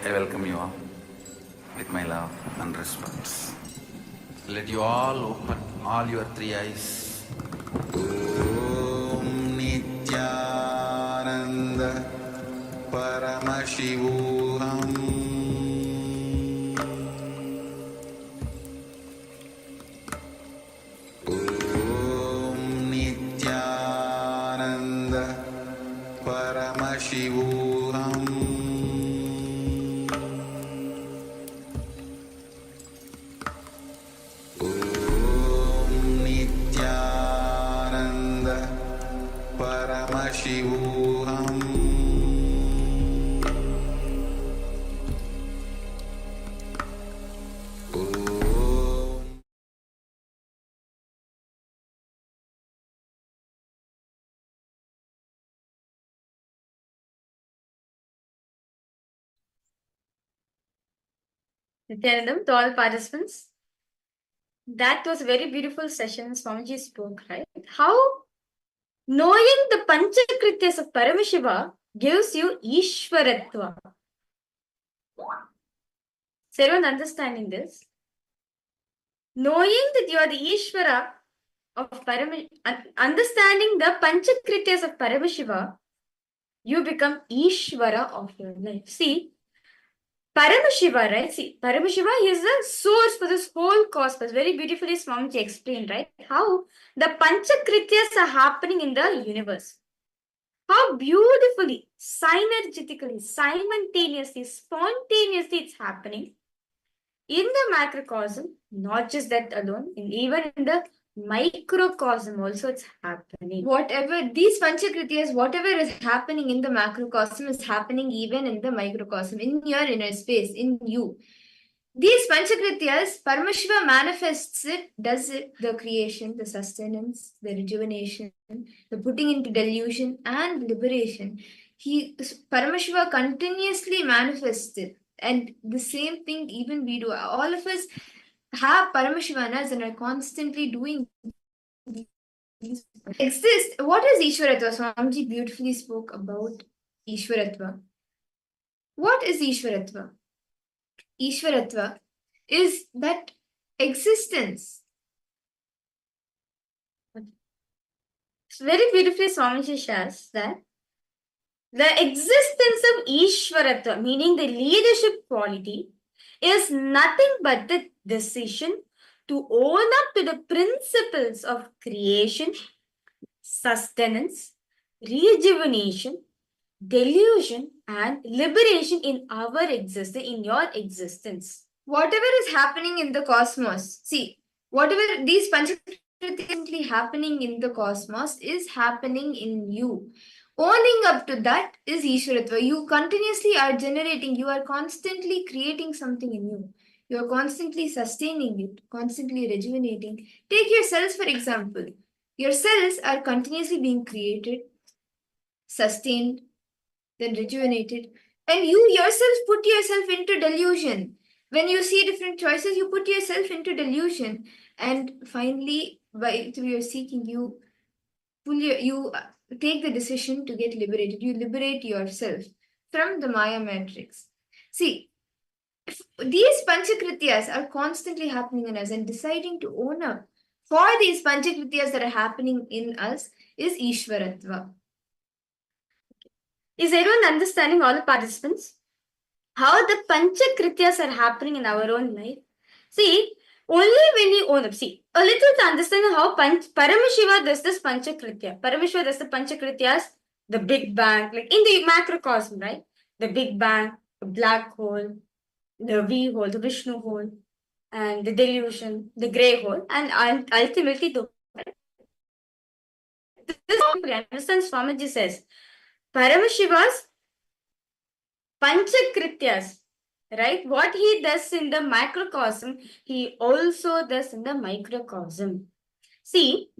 I welcome you all with my love and respect. Let you all open all your three eyes. Om Nithyananda Paramashivoham. Om Nithyananda Paramashivoham. Paramashivoham. Nithyanandam, to all participants, that was a very beautiful session Swamiji spoke, right? How knowing the Panchakrityas of Paramashiva gives you Ishwaratva. So everyone understanding this? Knowing that you are the Ishvara of Paramashiva, understanding the Panchakrityas of Paramashiva, you become Ishvara of your life. See, Paramashiva, right? See, Paramashiva is the source for this whole cosmos. Very beautifully Swamiji explained, right? How the Panchakrityas are happening in the universe. How beautifully, synergetically, simultaneously, spontaneously it's happening in the macrocosm. Not just that alone, even in the microcosm also it's happening. Whatever these Panchakrityas, whatever is happening in the macrocosm is happening even in the microcosm, in your inner space, in you. These Panchakrityas, Paramashiva manifests it, does it, the creation, the sustenance, the rejuvenation, the putting into delusion and liberation. Paramashiva continuously manifests it. And the same thing even we do. All of us have Paramashivanas and are constantly doing these. Exist. What is Ishwaratva? Swamiji beautifully spoke about Ishwaratva. What is Ishwaratva? Ishwaratva is that existence. Very beautifully Swamiji shares that the existence of Ishwaratva, meaning the leadership quality, is nothing but the decision to own up to the principles of creation, sustenance, rejuvenation, delusion, and liberation in our existence, in your existence. Whatever is happening in the cosmos, see, whatever these Panchakrityas happening in the cosmos is happening in you. Owning up to that is Ishwaratva. You continuously are generating, you are constantly creating something in you. You are constantly sustaining it, constantly rejuvenating. Take your cells, for example. Your cells are continuously being created, sustained, then rejuvenated. And you yourself put yourself into delusion. When you see different choices, you put yourself into delusion. And finally, through your seeking, you take the decision to get liberated. You liberate yourself from the Maya matrix. See, these Panchakrityas are constantly happening in us, and deciding to own up for these Panchakrityas that are happening in us is Ishwaratva. Is everyone understanding, all the participants? How the Panchakrityas are happening in our own life? See, only when you own up. See, a little to understand how Paramashiva does this Panchakritya. Paramashiva does the Panchakrityas, the Big Bang, like in the macrocosm, right? The Big Bang, the black hole, the V hole, the Vishnu hole, and the delusion, the grey hole, and ultimately the. This understand Swamiji says, Paramashiva's Panchakrityas, right? What he does in the macrocosm, he also does in the microcosm. See,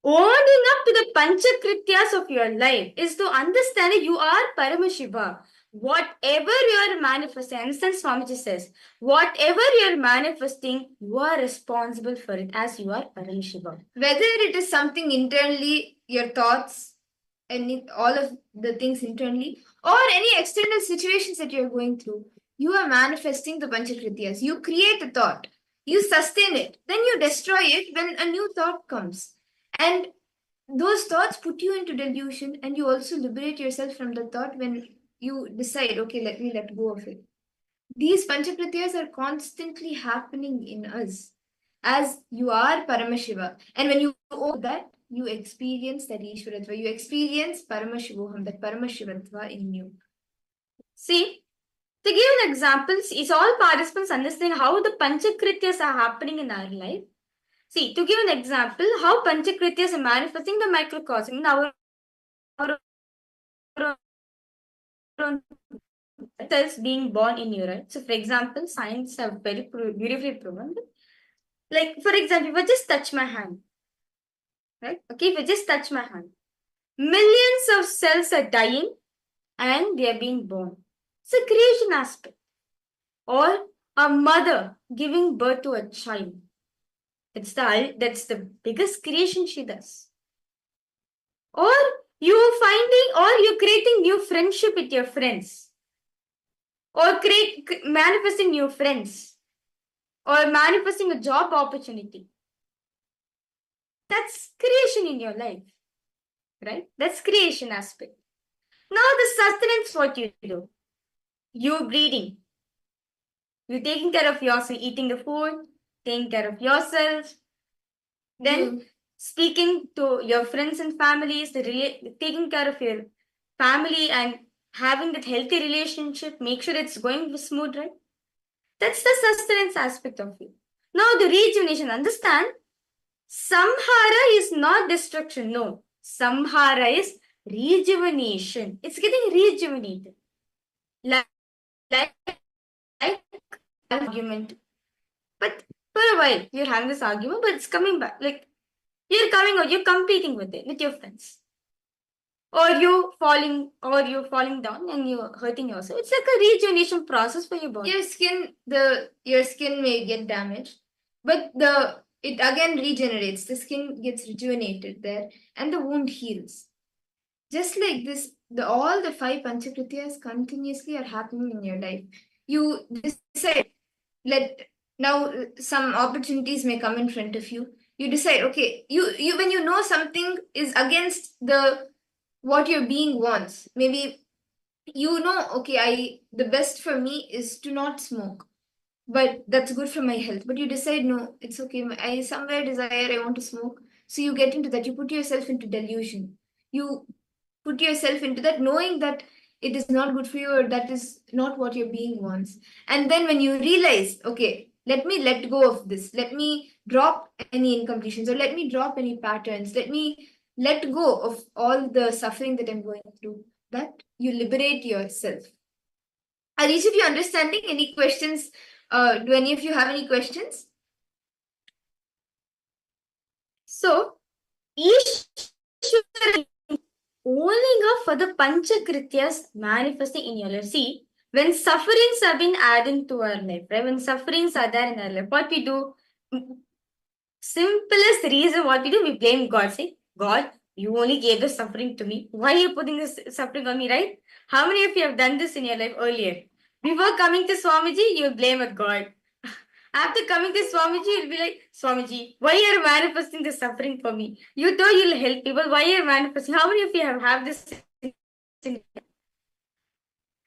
owning up to the Panchakrityas of your life is to understand that you are Paramashiva. Whatever you are manifesting, understand Swamiji says, whatever you are manifesting, you are responsible for it as you are Paramashiva. Whether it is something internally, your thoughts, and all of the things internally, or any external situations that you're going through, you are manifesting the Panchakrityas. You create a thought, you sustain it, then you destroy it when a new thought comes. And those thoughts put you into delusion, and you also liberate yourself from the thought when you decide, okay, let me let go of it. These Panchakrityas are constantly happening in us as you are Paramashiva. And when you own that, you experience that Ishwaratva. You experience Paramashivoham, that Paramashivatva in you. See, to give an example, is all participants understanding how the Panchakrityas are happening in our life? See, to give an example, how Panchakrityas are manifesting the microcosm in our own cells being born in you, right? So, for example, science have very beautifully proven. Like, for example, if I just touch my hand, right? Okay, if I just touch my hand, millions of cells are dying and they are being born. It's a creation aspect. Or a mother giving birth to a child. That's the biggest creation she does. Or you're creating new friendship with your friends. Or manifesting new friends. Or manifesting a job opportunity. That's creation in your life. Right? That's creation aspect. Now the sustenance, what you do. You breeding. You're taking care of yourself, eating the food, taking care of yourself. Then speaking to your friends and families, taking care of your family and having that healthy relationship, make sure it's going smooth, right? That's the sustenance aspect of it. Now the rejuvenation, understand, samhara is not destruction, no. Samhara is rejuvenation. It's getting rejuvenated. Like argument. But for a while, you're having this argument, but it's coming back. Like, you're coming out, you're competing with it, with your friends. Or you're falling down and you're hurting yourself. It's like a rejuvenation process for your body. Your skin may get damaged, but it again regenerates. The skin gets rejuvenated there and the wound heals. Just like this, all the 5 Panchakrityas continuously are happening in your life. You decide, now some opportunities may come in front of you. You decide, okay, you when you know something is against what your being wants, maybe okay, the best for me is to not smoke, but that's good for my health. But you decide, no, it's okay, I somewhere desire, I want to smoke. So you get into that, you put yourself into delusion. You put yourself into that knowing that it is not good for you, or that is not what your being wants. And then when you realize, okay, let me let go of this, let me drop any incompletions, or let me drop any patterns, let me let go of all the suffering that I'm going through, that you liberate yourself. Are each of you understanding? Any questions? Do any of you have any questions? So, each owning up for the Panchakrityas manifesting in your life. See, when sufferings have been added to our life, right? When sufferings are there in our life, what we do? Simplest reason what we do, we blame God. Say, God, you only gave the suffering to me. Why are you putting this suffering on me, right? How many of you have done this in your life earlier? Before coming to Swamiji, you blame a God. After coming to Swamiji, you'll be like, Swamiji, why are you manifesting the suffering for me? You thought you'll help people. Why are you manifesting? How many of you have this?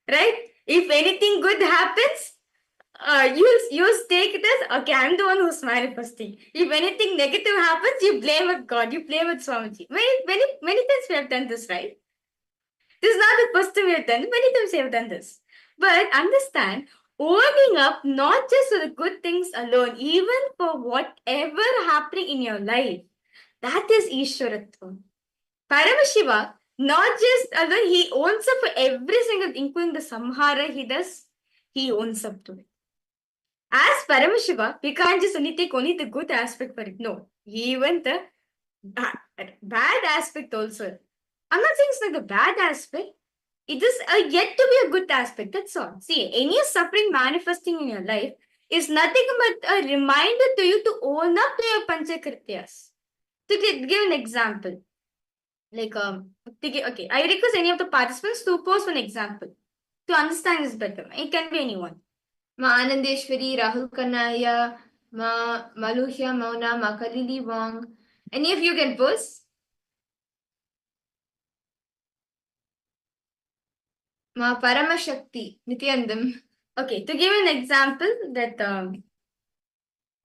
Right? If anything good happens, you take it as, okay, I'm the one who's manifesting. If anything negative happens, you blame it God, you blame it Swamiji. Many times we have done this, right? This is not the first time we have done it. Many times we have done this. But understand, owning up not just for the good things alone, even for whatever happening in your life, that is Ishwaratva. Paramashiva, not just alone, he owns up for every single, including the samhara he does, he owns up to it. As Paramashiva, we can't just take only the good aspect for it. No, even the bad aspect also. I'm not saying it's like the bad aspect. It is yet to be a good aspect. That's all. See, any suffering manifesting in your life is nothing but a reminder to you to own up to your Panchakrityas. To give an example, like okay, I request any of the participants to post one example to understand this better. It can be anyone. Ma Anandeshwari, Rahul Kanaya, Ma Maluhya Mauna, Ma Kalili Wong. Any of you can post? Ma Paramashakti, Nithyanandam. Okay, to give an example that,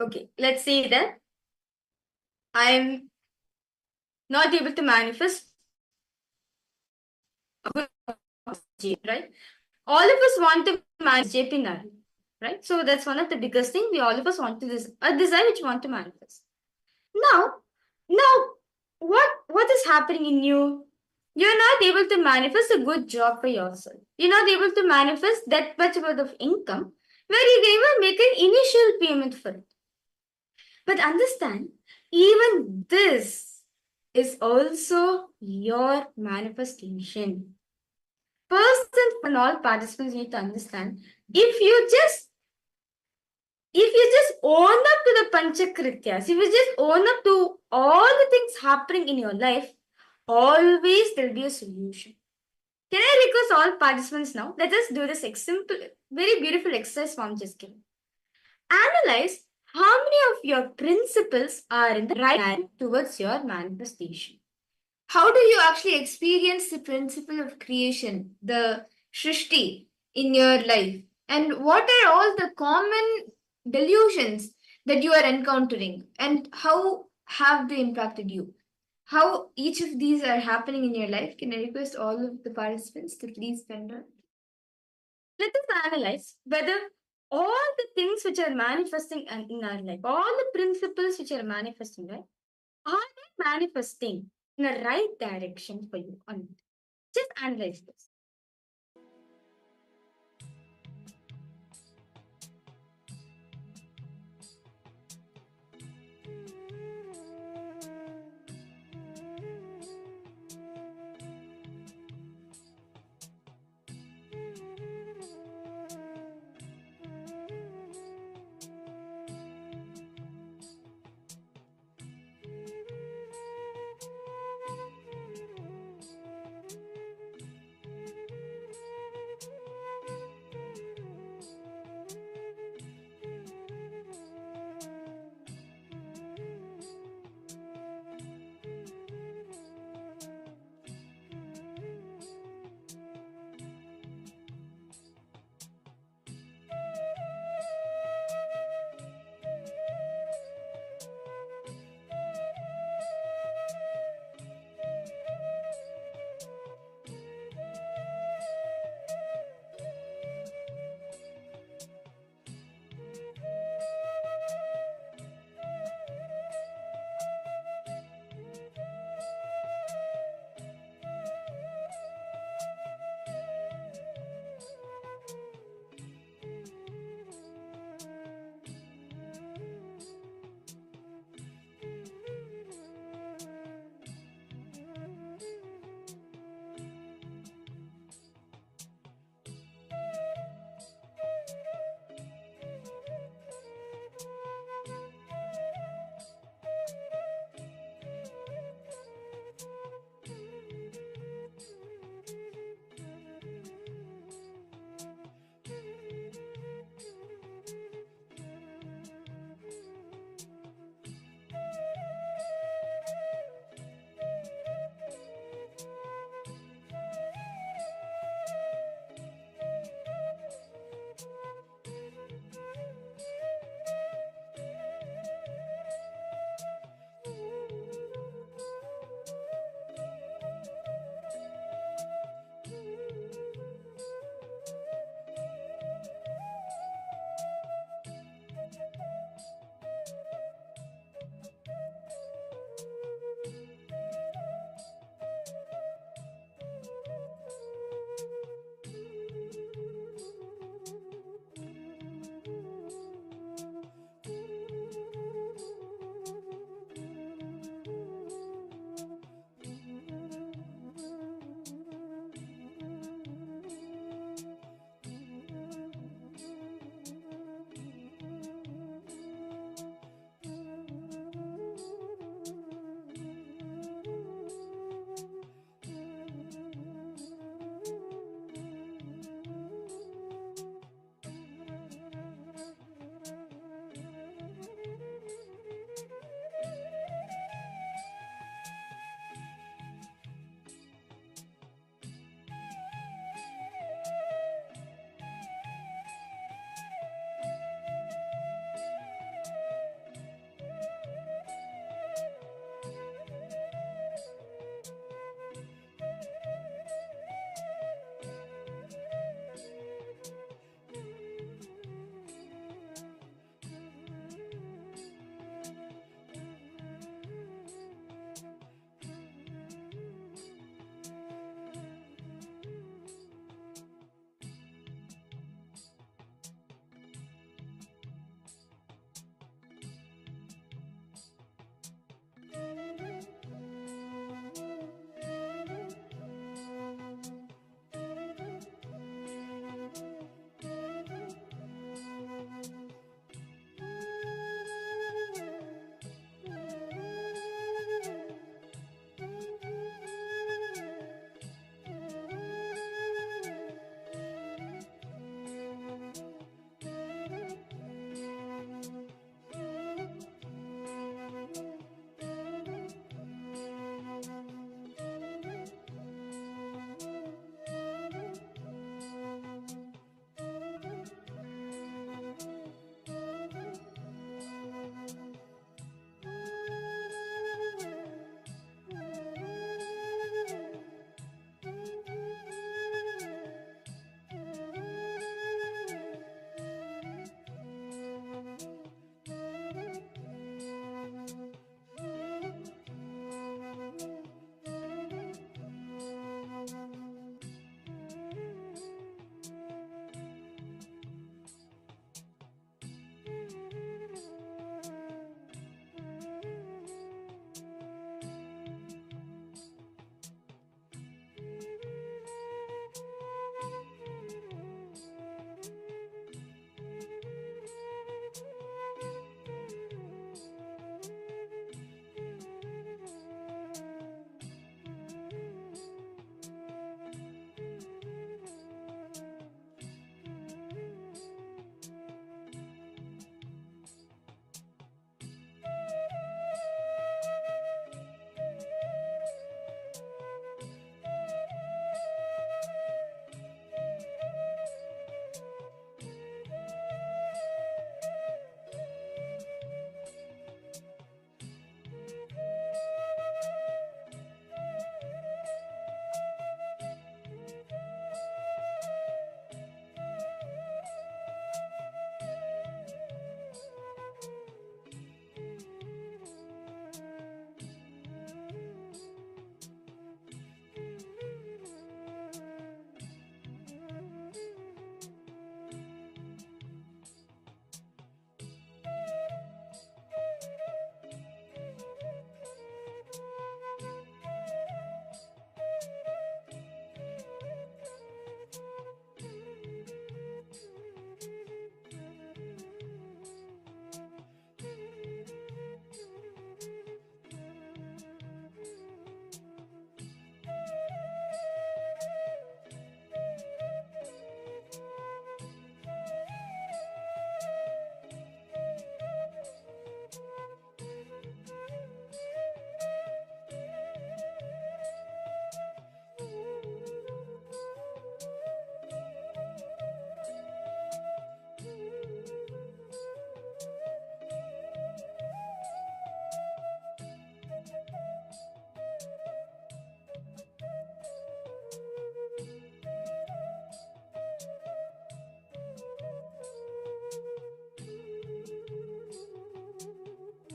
okay, let's say that I am not able to manifest a good JP, right? All of us want to manifest JP Nari, right? So that's one of the biggest things we all of us want to a desire which we want to manifest. Now, now, what is happening in you? You're not able to manifest a good job for yourself. You're not able to manifest that much worth of income where you can even make an initial payment for it. But understand, even this is also your manifestation. First and all participants need to understand, if you just own up to the Panchakrityas, if you just own up to all the things happening in your life, always there'll be a solution. Can I request all participants now? Let us do this simple, very beautiful exercise form just given. Analyze how many of your principles are in the right line towards your manifestation. How do you actually experience the principle of creation, the Shrishti, in your life? And what are all the common delusions that you are encountering? And how have they impacted you? How each of these are happening in your life? Can I request all of the participants to please spend on? Let us analyze whether all the things which are manifesting in our life, all the principles which are manifesting, right? Are they manifesting in the right direction for you or not? Just analyze this.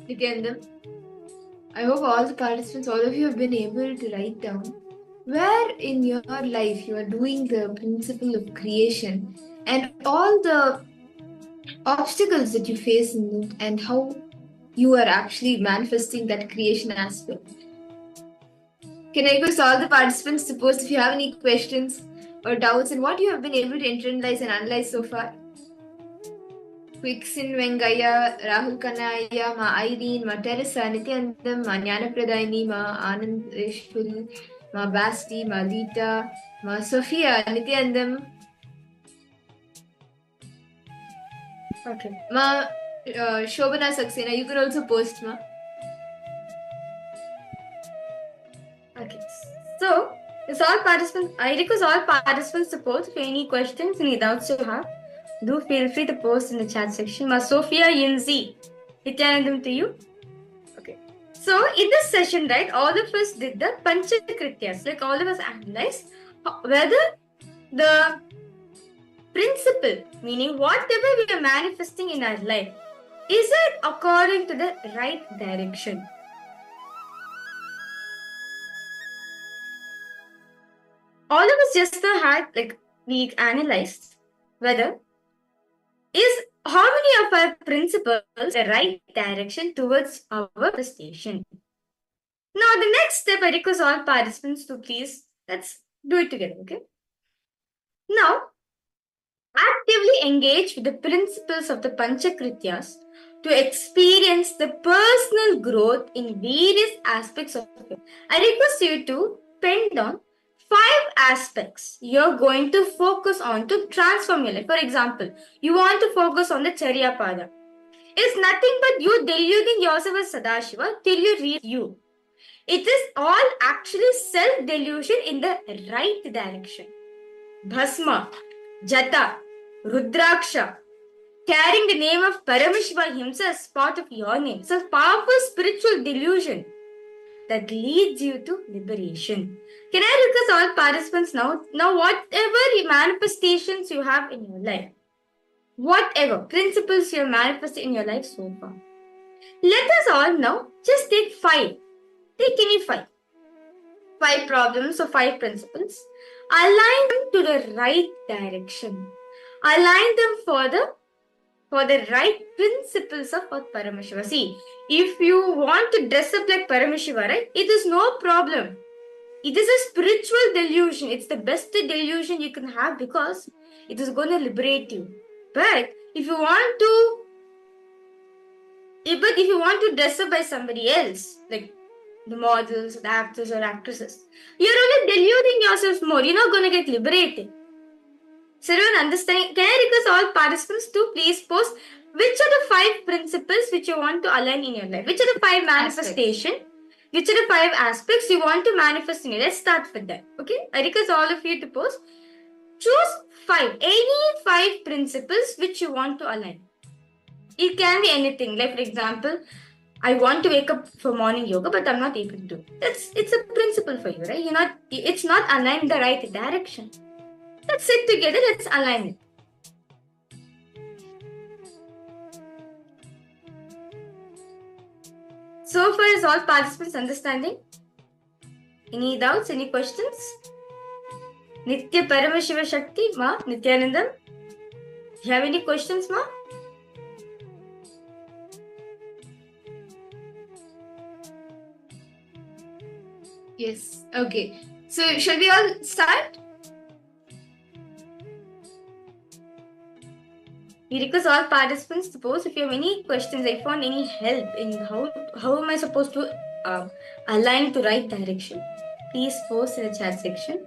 Nithyananda, I hope all the participants, all of you have been able to write down where in your life you are doing the principle of creation and all the obstacles that you face in it and how you are actually manifesting that creation aspect. Can I request all the participants, suppose if you have any questions or doubts and what you have been able to internalize and analyze so far? Quixin Vengaya, Rahul Kanaya, Ma Irene, Ma Teresa, Nithyanandam, Ma Jnanapradayini, Ma Anandeshwari, Ma Basti, Ma Lita, Ma Sophia, Nithyanandam. Okay. Ma Shobana Saxena, you can also post, Ma. Okay. So, it's all participants. I request all participants to post if any questions, any doubts you have. Do feel free to post in the chat section. Ma Sophia Yinzi, Nithyanandam to you. Okay. So, in this session, right, all of us did the Panchakrityas. Like all of us analyzed whether the principle, meaning whatever we are manifesting in our life, is it according to the right direction? All of us just had, like, we analyzed whether is how many of our principles the right direction towards our manifestation. Now, the next step, I request all participants to please, let's do it together, okay? Now, actively engage with the principles of the Panchakrityas to experience the personal growth in various aspects of it. I request you to pen down 5 aspects you're going to focus on to transform your life. For example, you want to focus on the Charya Pada. It's nothing but you deluding yourself as Sadashiva till you reach you. It is all actually self-delusion in the right direction. Bhasma, Jata, Rudraksha, carrying the name of Paramashiva himself as part of your name. It's a powerful spiritual delusion that leads you to liberation. Can I request all participants now whatever manifestations you have in your life, whatever principles you have manifested in your life so far, let us all now just take 5. Take any 5. 5 problems or 5 principles. Align them to the right direction. Align them for the right principles of Paramashiva. See, if you want to dress up like Paramashiva, right, it is no problem. It is a spiritual delusion. It's the best delusion you can have because it is going to liberate you. But if you want to dress up by somebody else, like the models, the actors or actresses, you're only deluding yourself more. You're not going to get liberated. So everyone understanding, can I request all participants to please post which are the 5 principles which you want to align in your life? Which are the 5 manifestation? Which are the 5 aspects you want to manifest in your life? Let's start with that. Okay? I request all of you to post. Choose 5. Any 5 principles which you want to align. It can be anything. Like for example, I want to wake up for morning yoga, but I'm not able to do. It's a principle for you, right? It's not aligned in the right direction. Let's sit together, let's align it. So far, is all participants understanding? Any doubts, any questions? Nitya Paramashiva Shakti, Ma, Nithyanandam? You have any questions, Ma? Yes, okay. So, shall we all start? We request all participants to post if you have any questions. I found any help in how am I supposed to align to right direction. Please post in the chat section.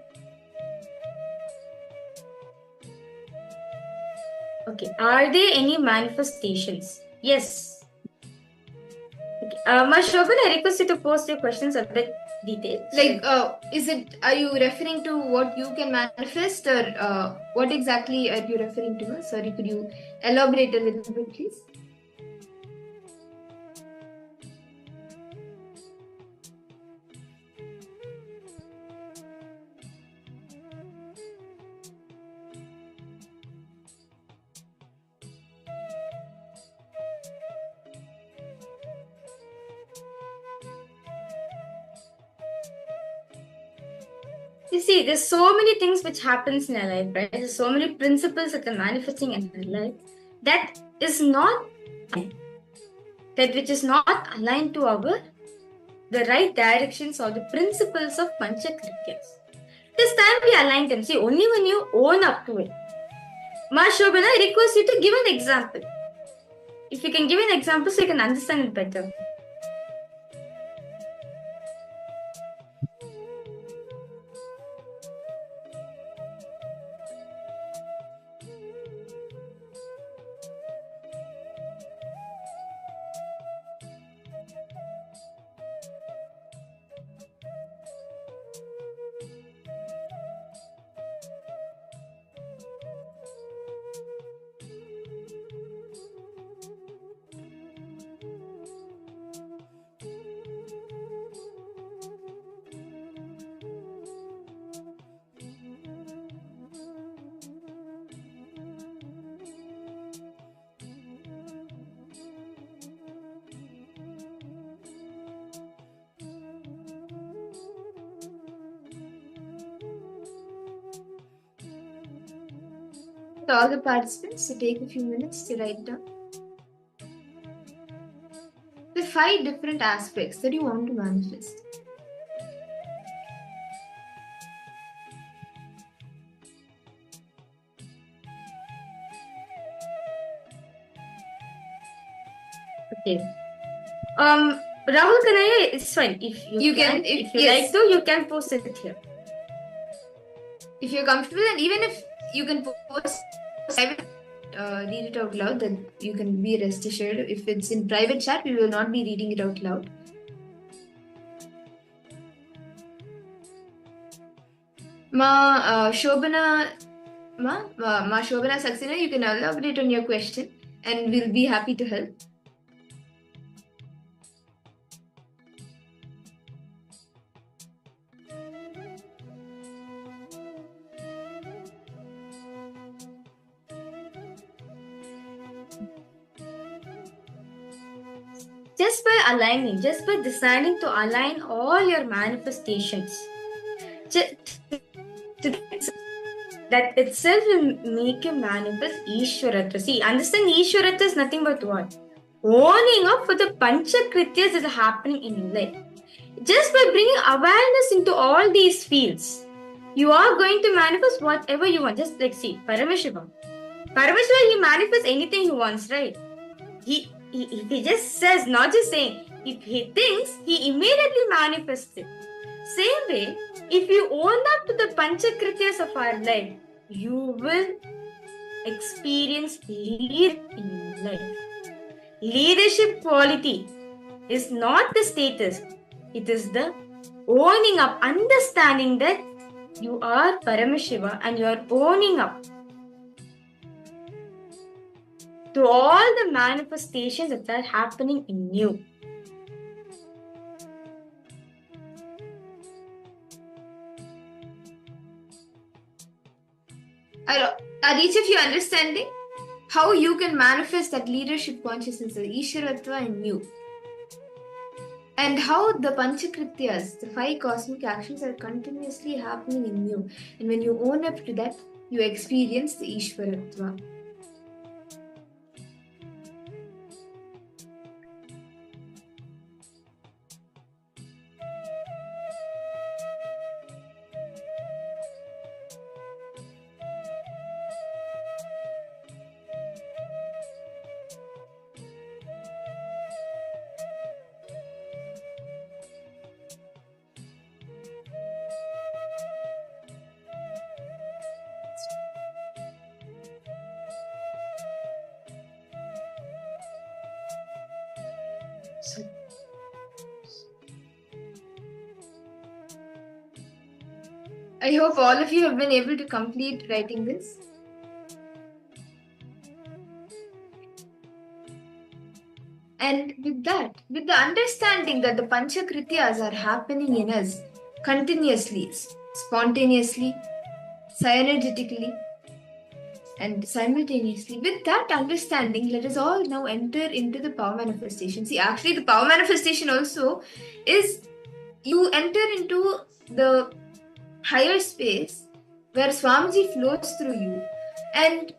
Okay. Are there any manifestations? Yes. Okay. Shobhan, I request you to post your questions a bit detailed. Like, are you referring to what you can manifest or what exactly are you referring to? Sorry, could you elaborate a little bit, please? You see, there's so many things which happens in our life, right? There's so many principles that are manifesting in our life that is not that which is not aligned to our the right directions or the principles of Panchakrityas. This time we align them. See, only when you own up to it. Ma Shobana, I request you to give an example. If you can give an example so you can understand it better. To all the participants to take a few minutes to write down the 5 different aspects that you want to manifest. Okay. Rahul Kanaya, it's fine. If you can, if you like to, you can post it here. If you're comfortable, and even if you can post private, read it out loud, then you can be rest assured. If it's in private chat, we will not be reading it out loud. Ma Shobana Saxena, you can elaborate on your question and we'll be happy to help. Just by aligning, just by deciding to align all your manifestations, that itself will make you manifest Ishwaratva. See, understand Ishwaratva is nothing but what? Owning up for the Panchakrityas that are happening in your life. Just by bringing awareness into all these fields, you are going to manifest whatever you want. Just like, see, Paramashivoham, he manifests anything he wants, right? He just says, not just saying. If he thinks, he immediately manifests it. Same way, if you own up to the Panchakrityas of our life, you will experience lead in life. Leadership quality is not the status, it is the owning up, understanding that you are Paramashiva and you are owning up to all the manifestations that are happening in you. Are each of you understanding how you can manifest that leadership consciousness, the Ishwaratva in you? And how the Panchakrityas, the 5 cosmic actions, are continuously happening in you. And when you own up to that, you experience the Ishwaratva. I hope all of you have been able to complete writing this. And with that, with the understanding that the Panchakrityas are happening in us continuously, spontaneously, synergetically, and simultaneously, with that understanding, let us all now enter into the power manifestation. See, actually, the power manifestation also is you enter into the higher space where Swamiji flows through you. And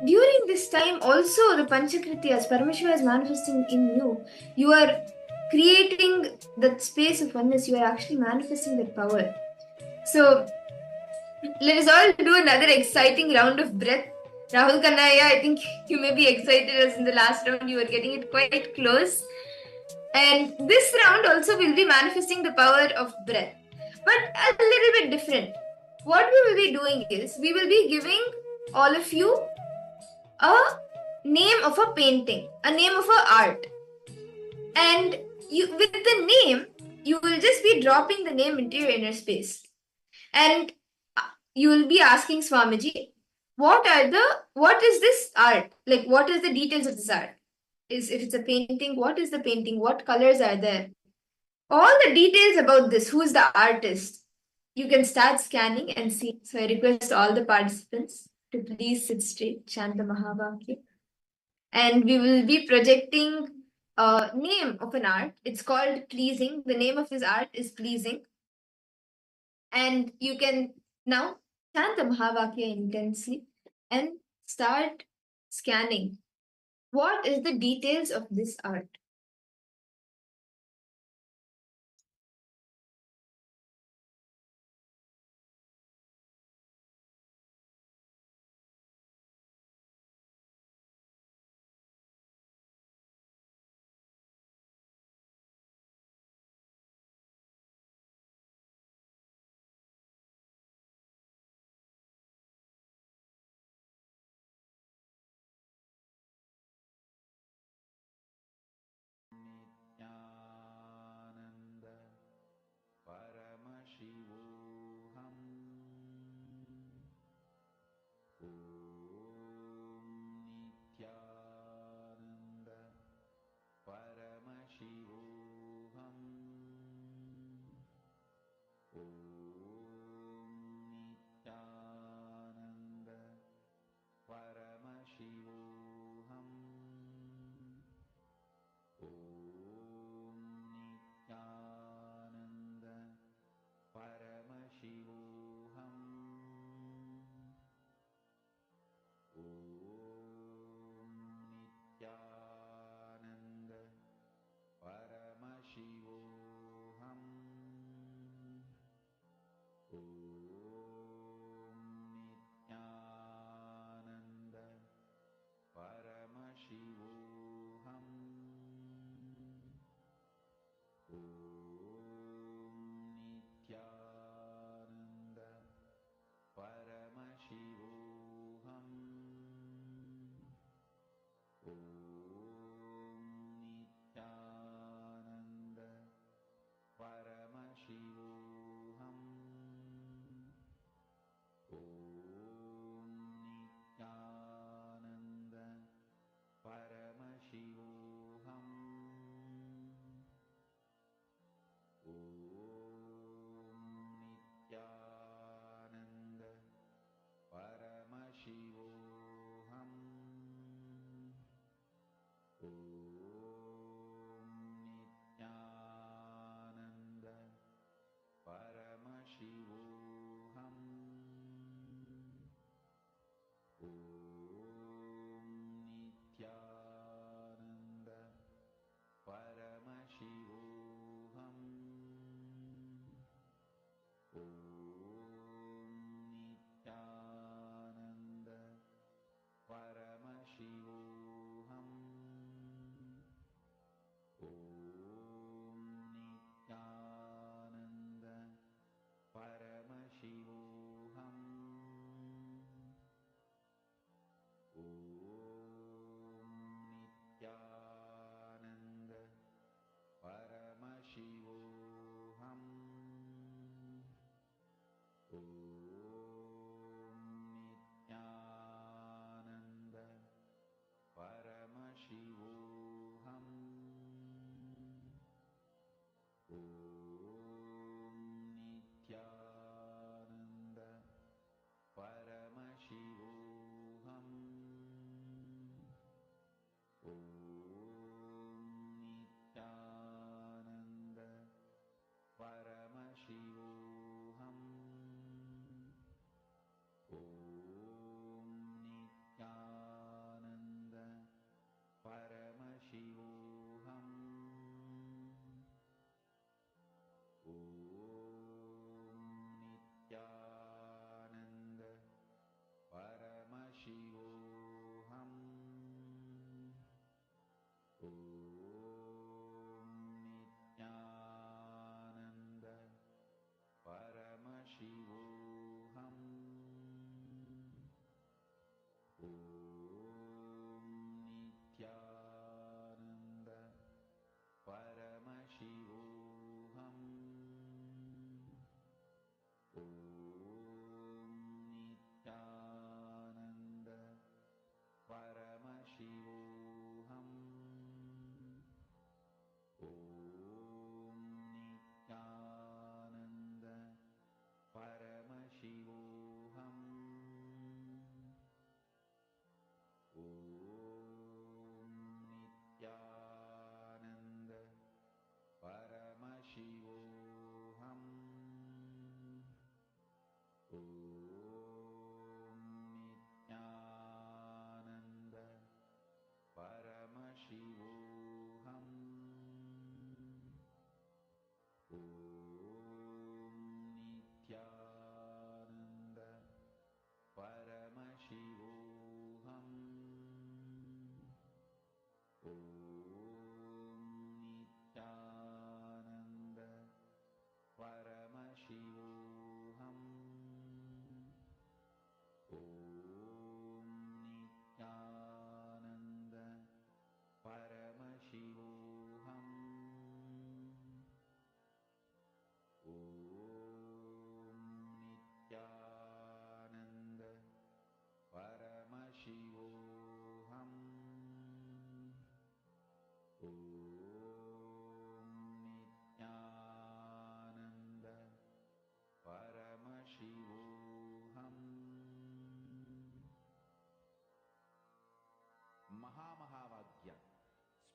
during this time, also the Panchakrityas, Paramashiva is manifesting in you. You are creating that space of oneness, you are actually manifesting that power. So, let us all do another exciting round of breath. Rahul Kanaya, I think you may be excited as in the last round you were getting it quite close. And this round also will be manifesting the power of breath, but a little bit different. What we will be doing is we will be giving all of you a name of a painting, a name of a art. And you, with the name, you will just be dropping the name into your inner space. And you will be asking Swamiji, what is this art? Like, what is the details of this art? If it's a painting, what is the painting? What colors are there? All the details about this, who's the artist, you can start scanning and see. So I request all the participants to please sit straight, chant the Mahavakya. And we will be projecting a name of an art. It's called Pleasing. The name of his art is Pleasing. And you can now chant the Mahavakya intensely and start scanning. What is the details of this art?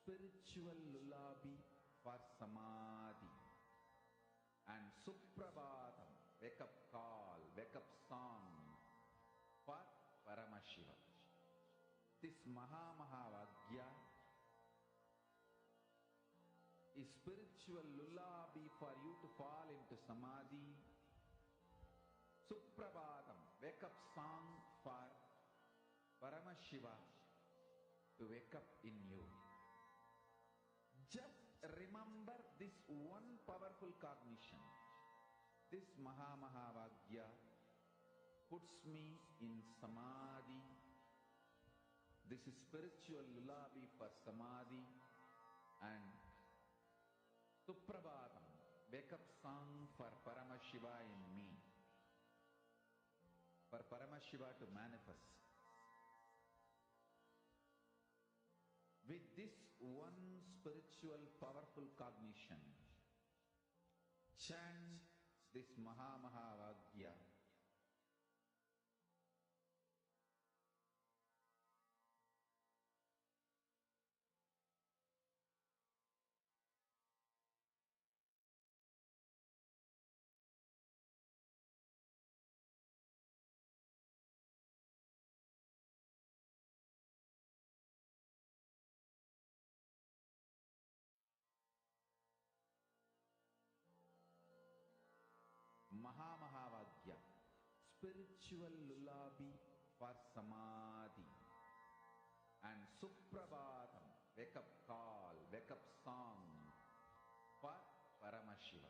spiritual lullaby for samadhi, and suprabhatam, wake up call, wake up song for Paramashiva. This Mahavagya is spiritual lullaby for you to fall into samadhi. Suprabhatam, wake up song for Paramashiva to wake up in you. Just remember this one powerful cognition. This Mahavagya puts me in samadhi. This is spiritual lullaby for samadhi, and Suprabhatam, wake up song for Paramashiva in me, for Paramashiva to manifest. With this one spiritual powerful cognition, chant this Mahavagya. Mahavagya, spiritual lullaby for samadhi, and Suprabhatam, wake up call, wake up song for Paramashiva,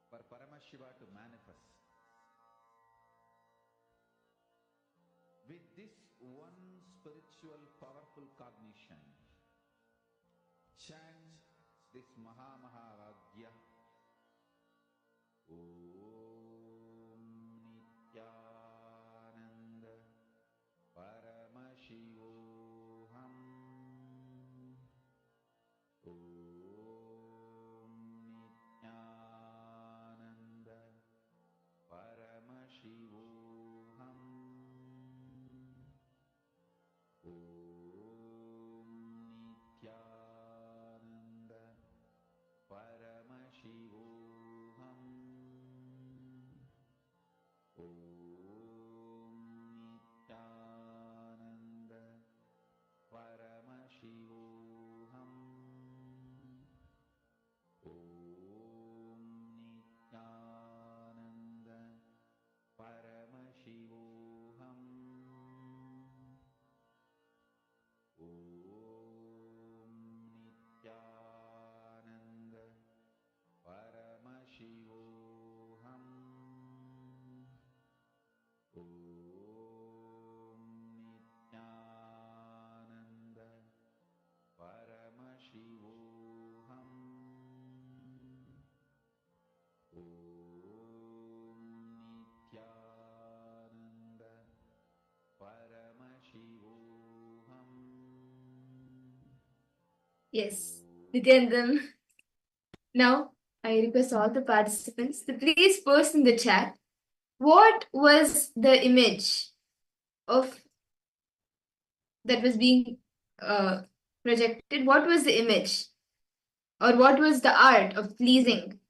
for Paramashiva to manifest. With this one spiritual powerful cognition, chant this Mahavagya. Om Nithyananda Paramashivoham. Om Nithyananda Paramashivoham. Om Nithyananda Paramashivoham. Om Nithyananda Paramashivoham. Om Nithyananda Paramashivoham. Om Nithyananda Paramashivoham. Om Nithyananda Paramashivoham. Om Nithyananda Paramashivoham. Yes, Nithyananda. Now, I request all the participants to please post in the chat what was the image of that was being projected. What was the image, or what was the art of pleasing?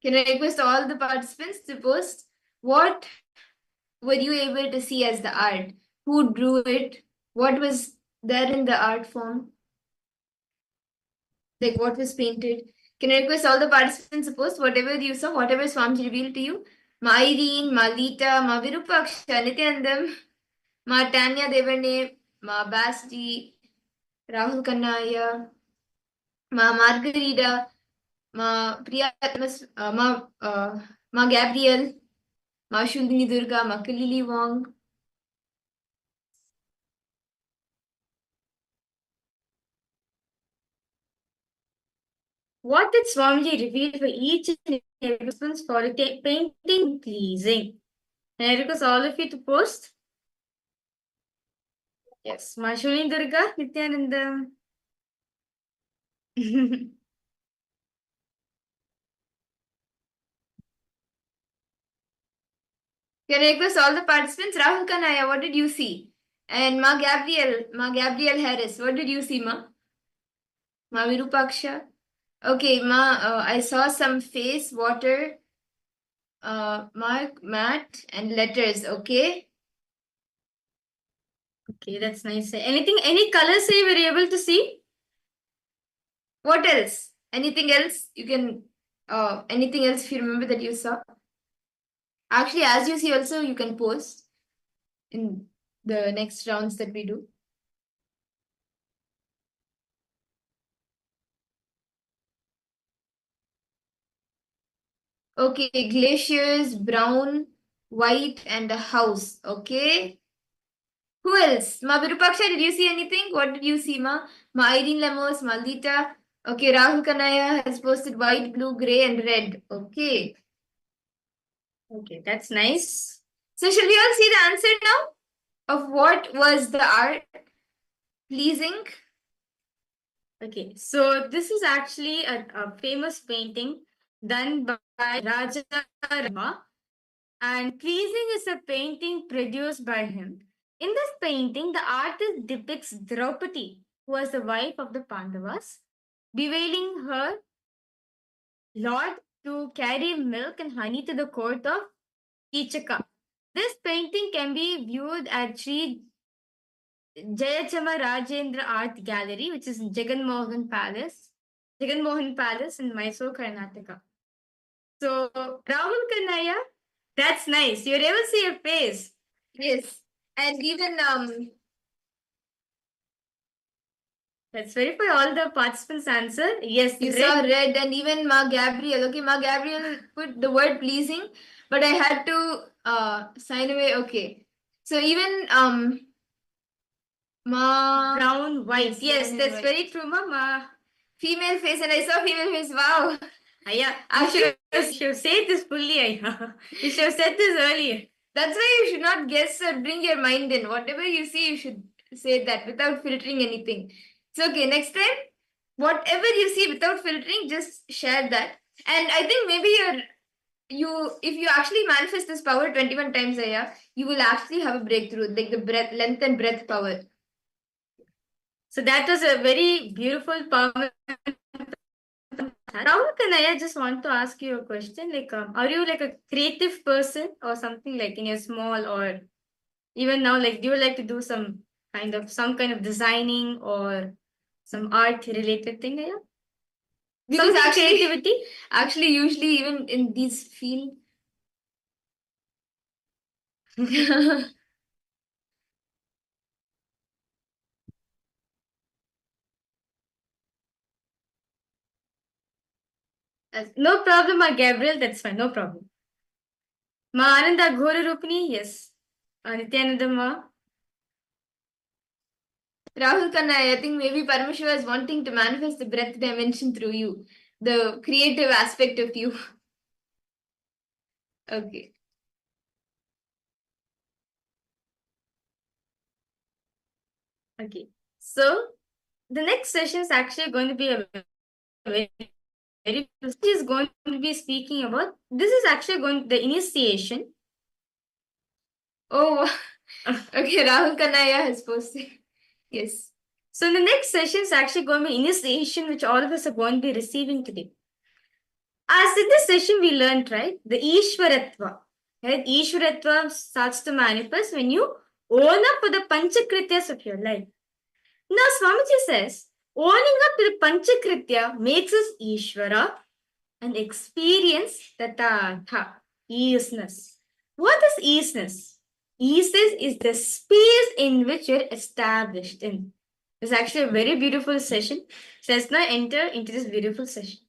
Can I request all the participants to post what were you able to see as the art? Who drew it? What was there in the art form? Like what was painted? Can I request all the participants to post whatever you saw, whatever Swamiji revealed to you? Ma Irene, Ma Lita, Ma Virupaksha, Nithyanandam, Ma Tanya Devane, Ma Basti, Rahul Kannaya, Ma Margarita, Ma Priya, Ma Gabriel, Ma Shundini Durga, Ma Kalili Wong. What did Swamiji reveal for each and every person's for painting pleasing? Can I request all of you to post? Yes, Ma Shuni Durga, Nithyananda. Can I request all the participants? Rahul Kanaya, what did you see? And Ma Gabriel Harris, what did you see, Ma? Ma Virupaksha? Okay, Ma, I saw some face, water, mark, mat, and letters, okay? Okay, that's nice. Anything, any colors you were able to see? What else? Anything else? You can, anything else if you remember that you saw? Actually, as you see also, you can post in the next rounds that we do. Okay, glaciers, brown, white, and a house. Okay. Who else? Ma Virupaksha, did you see anything? What did you see, Ma? Ma Irene Lemos, Ma Lita. Okay, Rahul Kanaya has posted white, blue, grey, and red. Okay. Okay, that's nice. So shall we all see the answer now of what was the art pleasing? Okay, so this is actually a famous painting done by Raja Rama, and pleasing is a painting produced by him. In this painting, the artist depicts Draupadi, who was the wife of the Pandavas, bewailing her lord to carry milk and honey to the court of Kichaka. This painting can be viewed at Sri Jayachama Rajendra Art Gallery, which is in Jagan Mohan Palace in Mysore, Karnataka. So, Rahul Kanaya, that's nice. You're able to see your face. Yes. And even let's verify all the participants' answer. Yes, you saw red, and even Ma Gabriel. Okay, Ma Gabriel put the word pleasing, but I had to sign away. Okay. So even Ma brown white. Yes, that's white. Very true, Ma. Female face, and I saw female face. Wow. Yeah, I should have said this fully. You should have said this earlier. That's why you should not guess or bring your mind in. Whatever you see, you should say that without filtering anything. It's okay. Next time, whatever you see without filtering, just share that. And I think maybe if you actually manifest this power 21 times a year, you will actually have a breakthrough, like the breath, length and breath power. So that was a very beautiful power. Rahul Kanaya, I just want to ask you a question. Like, are you like a creative person or something like in your small or even now? Like, do you like to do some kind of designing or some art related thing? Yeah. Because actually, creativity. Actually, usually even in these field. No problem, Gabriel. That's fine. No problem. Ma Ananda Ghora Rupini, yes. Nithyananda Ma. Rahul Khanna, I think maybe Paramashiva is wanting to manifest the breath dimension through you, the creative aspect of you. Okay. Okay. So the next session is actually going to be a very is going to be speaking about this is actually going the initiation. Oh, okay. Rahul Kanaya has posted. Yes. So the next session is actually going to be initiation, which all of us are going to be receiving today. As in this session, we learned, right, the Ishwaratva. Right? Ishwaratva starts to manifest when you own up for the Panchakrityas of your life. Now, Swamiji says, owning up to the Panchakritya makes us Ishvara and experience the Tatha, easiness. What is easiness? Easiness is the space in which you're established in. It's actually a very beautiful session. So let's now enter into this beautiful session.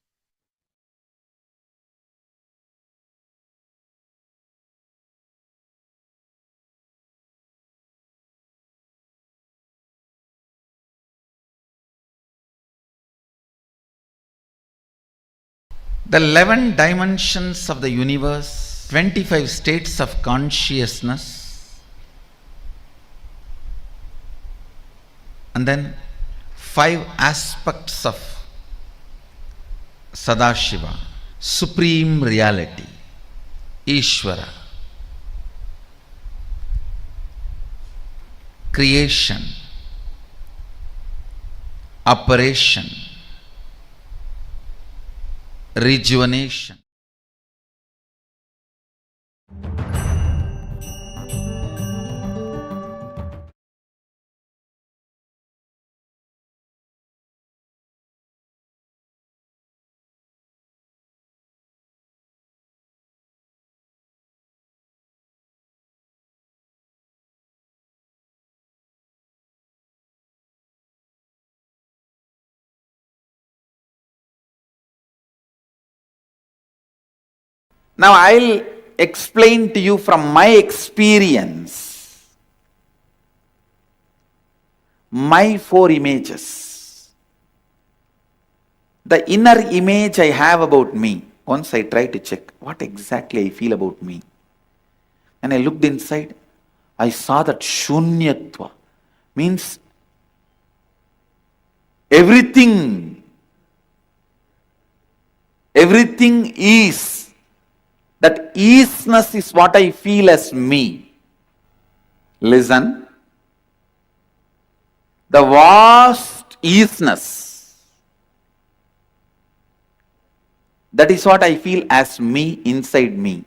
The 11 dimensions of the universe, 25 states of consciousness, and then 5 aspects of Sadashiva, supreme reality, Ishvara, creation, operation, rejuvenation. Now I'll explain to you from my experience my 4 images. The inner image I have about me. Once I try to check what exactly I feel about me. And I looked inside, I saw that shunyatva means everything is. That isness is what I feel as me. Listen. The vast isness. That is what I feel as me inside me.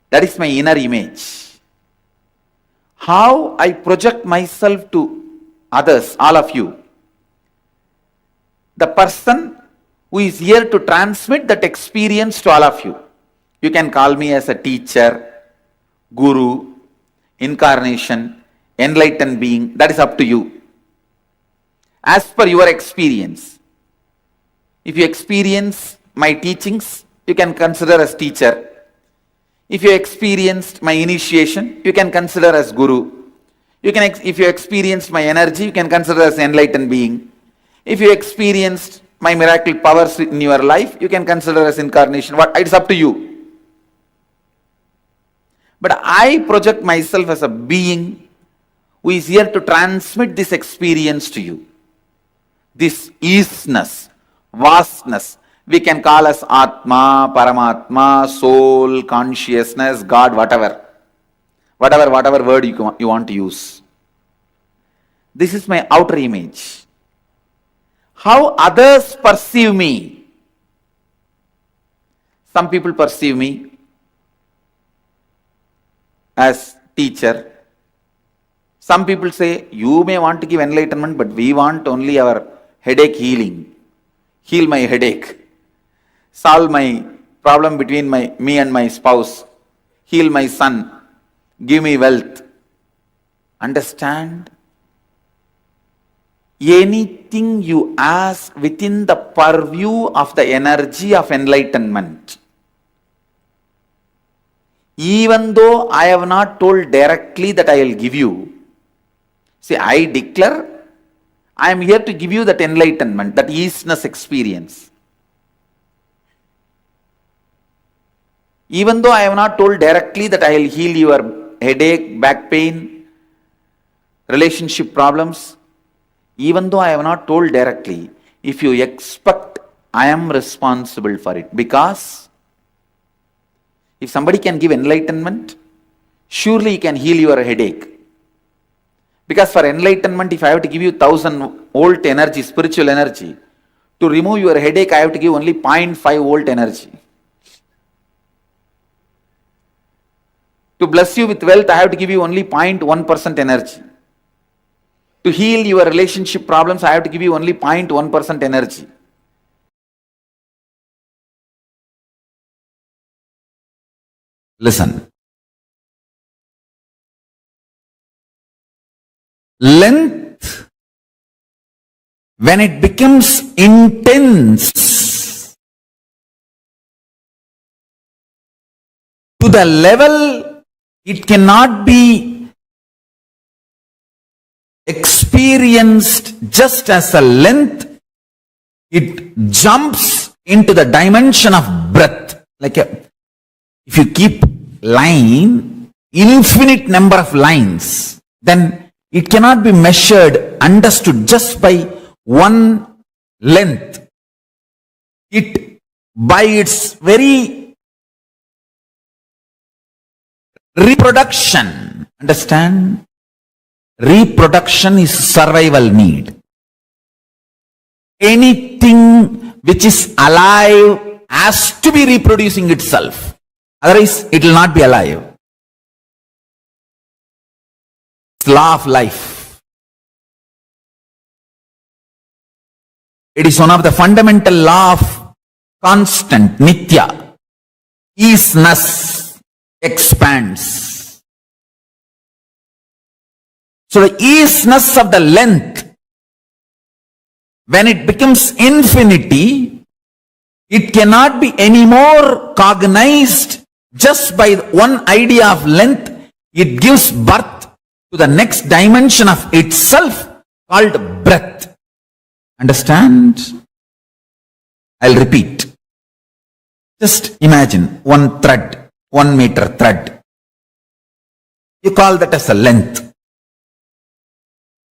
That is my inner image. How I project myself to others, all of you. The person who is here to transmit that experience to all of you. You can call me as a teacher, guru, incarnation, enlightened being. That is up to you. As per your experience. If you experience my teachings, you can consider as teacher. If you experienced my initiation, you can consider as guru. If you experienced my energy, you can consider as enlightened being. If you experienced my miracle powers in your life, you can consider as incarnation. It's up to you. But I project myself as a being who is here to transmit this experience to you. This isness, vastness, we can call as Atma, Paramatma, soul, consciousness, God, whatever word you want to use. This is my outer image. How others perceive me. Some people perceive me as teacher. Some people say, you may want to give enlightenment, but we want only our headache healing. Heal my headache. Solve my problem between me and my spouse. Heal my son. Give me wealth. Understand? Anything you ask within the purview of the energy of enlightenment. Even though I have not told directly that I will give you. See, I declare, I am here to give you that enlightenment, that isness experience. Even though I have not told directly that I will heal your headache, back pain, relationship problems, even though I have not told directly, if you expect, I am responsible for it. Because if somebody can give enlightenment, surely he can heal your headache. Because for enlightenment, if I have to give you 1000 volt energy, spiritual energy, to remove your headache, I have to give only 0.5 volt energy. To bless you with wealth, I have to give you only 0.1% energy. To heal your relationship problems, I have to give you only 0.1% energy. Listen. Length, when it becomes intense to the level it cannot be experienced just as a length, it jumps into the dimension of breadth. If you keep line, infinite number of lines, then it cannot be measured, understood just by one length. It, by its very reproduction, understand? reproduction is survival need. Anything which is alive has to be reproducing itself. Otherwise, it will not be alive. It's law of life. It is one of the fundamental law of constant, nithya. Easiness expands. So the easiness of the length, when it becomes infinity, it cannot be any more cognized just by one idea of length. It gives birth to the next dimension of itself called breadth. Understand? I'll repeat. Just imagine one thread, 1 meter thread. You call that as a length.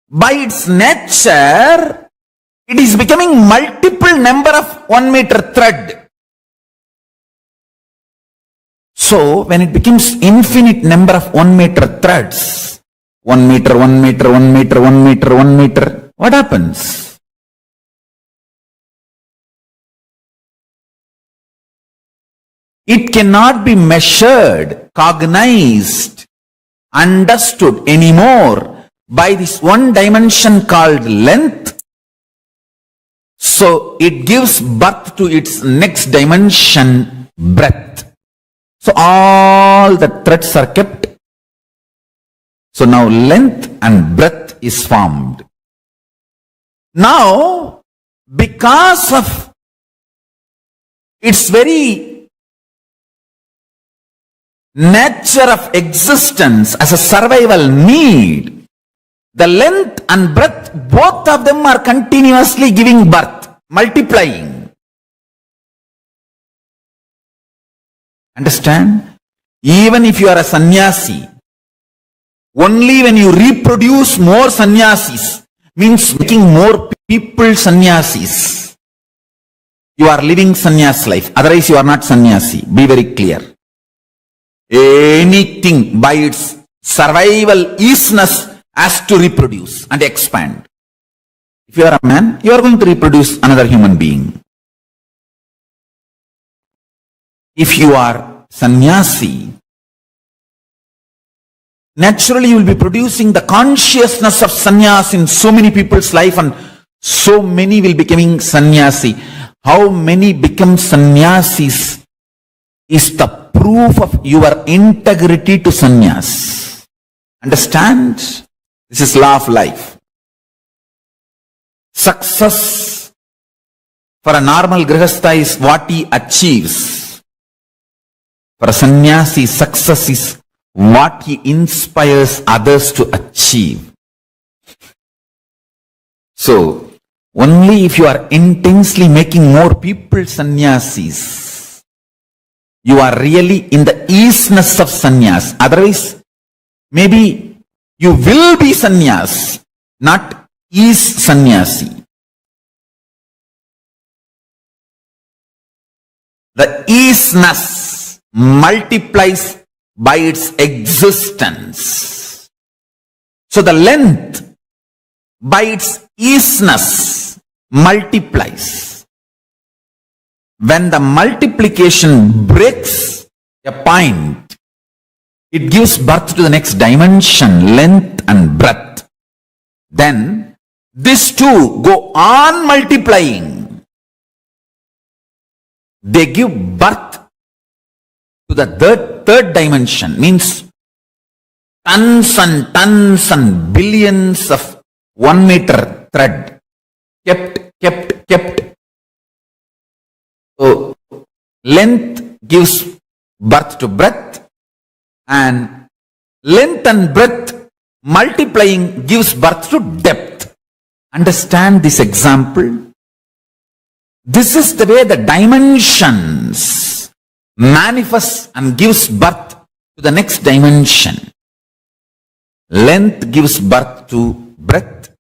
By its nature, it is becoming multiple number of 1 meter thread. So, when it becomes infinite number of 1 meter threads, 1 meter, 1 meter, 1 meter, 1 meter, 1 meter, what happens? It cannot be measured, cognized, understood anymore by this one dimension called length. So it gives birth to its next dimension, breadth. So all the threads are kept. So now length and breadth is formed. Now, because of its very nature of existence as a survival need, the length and breadth, both of them are continuously giving birth, multiplying. Understand? Even if you are a sannyasi, only when you reproduce more sannyasis, means making more people sannyasis, you are living sannyas life. Otherwise you are not sannyasi. Be very clear. Anything by its survival easiness has to reproduce and expand. If you are a man, you are going to reproduce another human being. If you are sannyasi, naturally you will be producing the consciousness of sannyas in so many people's life, and so many will becoming sannyasi. How many become sannyasis is the proof of your integrity to sannyas. Understand? This is law of life. Success for a normal grihastha is what he achieves. For a sannyasi, success is what he inspires others to achieve. So, only if you are intensely making more people sannyasis, you are really in the easiness of sannyas. Otherwise, maybe you will be sannyas, not is sannyasi. The easiness multiplies by its existence. So the length by its easiness multiplies. When the multiplication breaks a point, it gives birth to the next dimension, length and breadth. Then these two go on multiplying. They give birth to the third dimension, means tons and billions of 1 meter thread kept. So length gives birth to breadth, and length and breadth multiplying gives birth to depth. Understand this example? This is the way the dimensions manifest and gives birth to the next dimension. Length gives birth to breadth.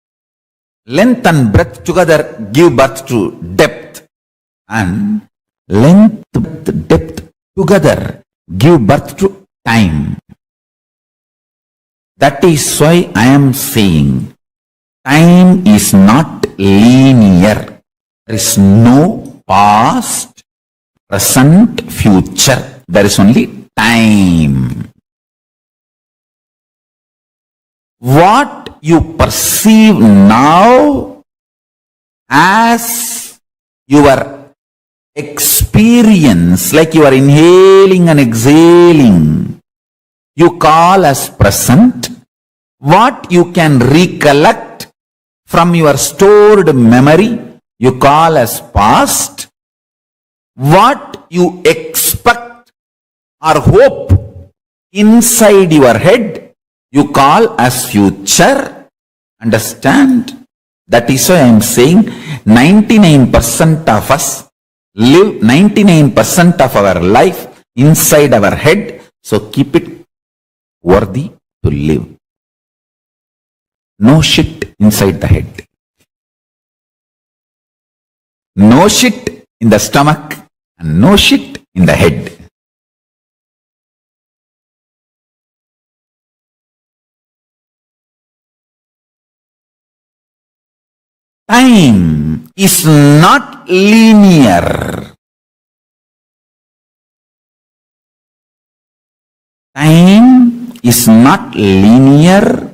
Length and breadth together give birth to depth. And length, breadth, depth together give birth to time. That is why I am saying time is not linear. There is no past, present, future. There is only time. What you perceive now as your experience, like you are inhaling and exhaling, you call as present. What you can recollect from your stored memory, you call as past. What you expect or hope inside your head, you call as future. Understand? That is why I am saying 99% of us live 99% of our life inside our head. So keep it worthy to live. No shit inside the head. No shit in the stomach and no shit in the head. Time is not linear. Time is not linear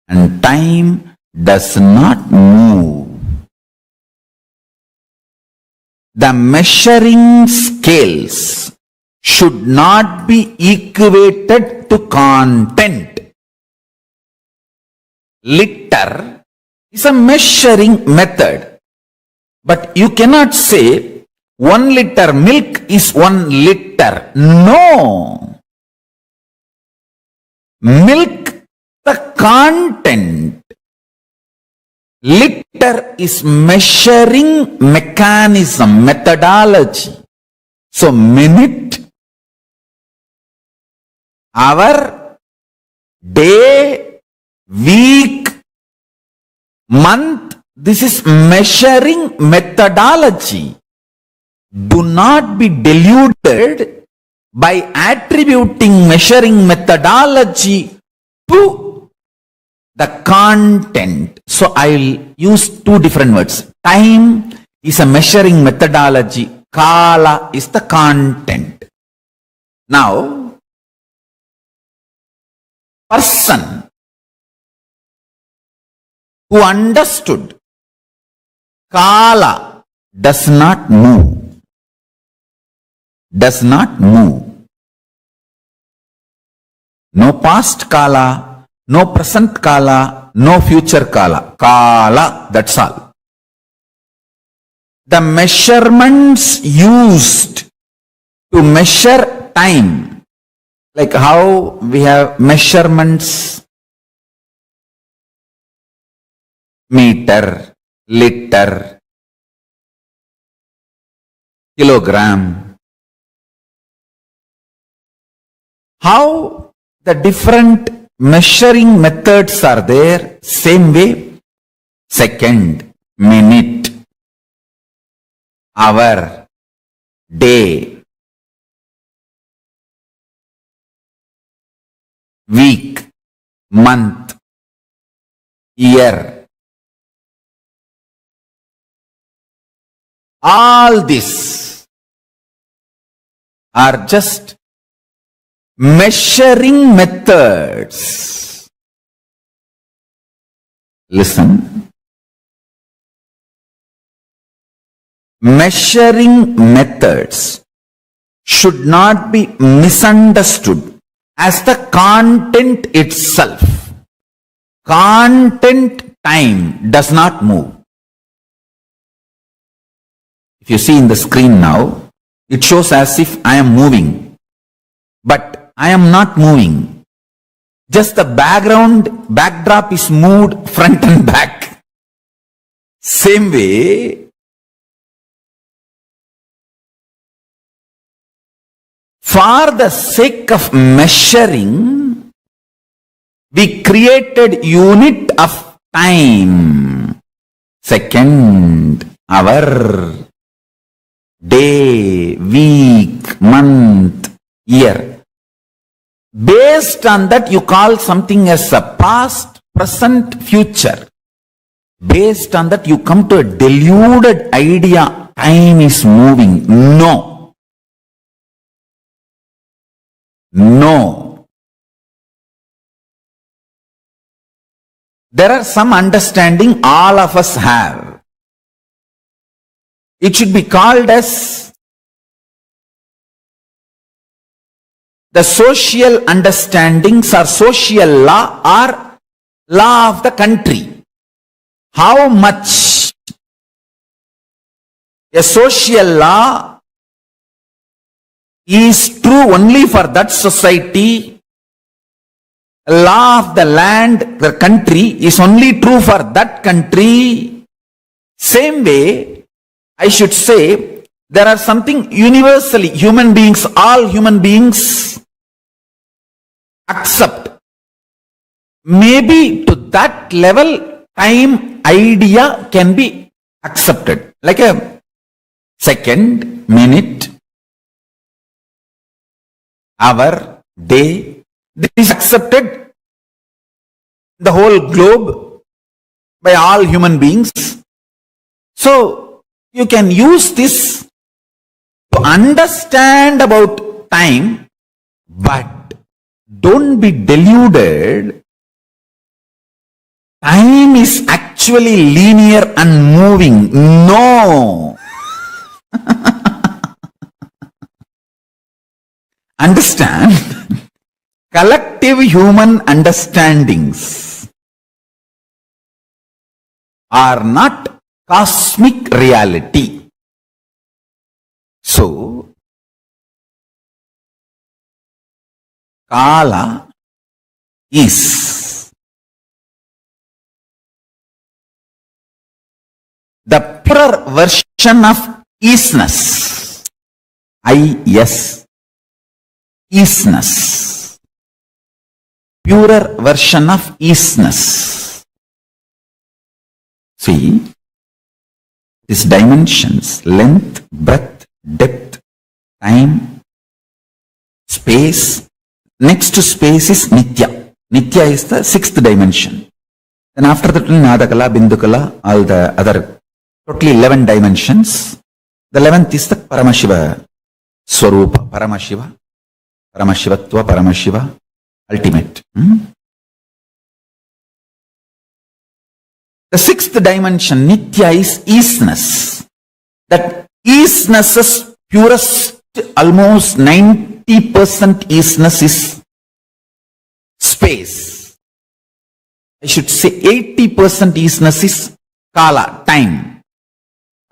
and time does not move. The measuring scales should not be equated to content. Liter is a measuring method, but you cannot say 1 liter milk is 1 liter. No. Milk, the content. Liter is measuring mechanism, methodology. So minute, hour, day, week, month, this is measuring methodology. Do not be deluded by attributing measuring methodology to the content. So I will use two different words. Time is a measuring methodology. Kala is the content. Now, person who understood Kala does not move. Does not move. No past Kala, no present Kala, no future Kala. Kala, that's all. The measurements used to measure time, like how we have measurements, meter, liter, kilogram. How the different measuring methods are there, same way, second, minute, hour, day, week, month, year. All this are just measuring methods. Listen. Measuring methods should not be misunderstood as the content itself. Content time does not move. If you see in the screen now, it shows as if I am moving. But I am not moving. Just the backdrop is moved front and back. Same way, for the sake of measuring, we created unit of time. Second, hour, day, week, month, year. Based Based on that, you call something as a past, present, future. Based on that, you come to a deluded idea, time is moving. No. No. There are some understanding all of us have. It should be called as the social understandings or social law or law of the country. How much a social law is true only for that society, law of the land, the country is only true for that country. Same way, I should say, there are something universally human beings, all human beings accept. Maybe to that level, time idea can be accepted. Like a second, minute, hour, day. This is accepted the whole globe by all human beings. So you can use this to understand about time, but don't be deluded. Time is actually linear and moving. No. Understand? Collective human understandings are not cosmic reality. So, Kala is the purer version of isness. I-S. Isness. Purer version of isness. See, these dimensions, length, breadth, depth, time, space. Next to space is Nithya. Nithya is the sixth dimension. Then after that, Nadakala, Bindukala, all the other, totally 11 dimensions. The 11th is the Paramashiva Swarupa, Paramashiva, Paramashivatva, Paramashiva, ultimate. The sixth dimension, Nithya, is isness. That isness's purest, almost 90% isness is space. I should say 80% isness is Kala, time.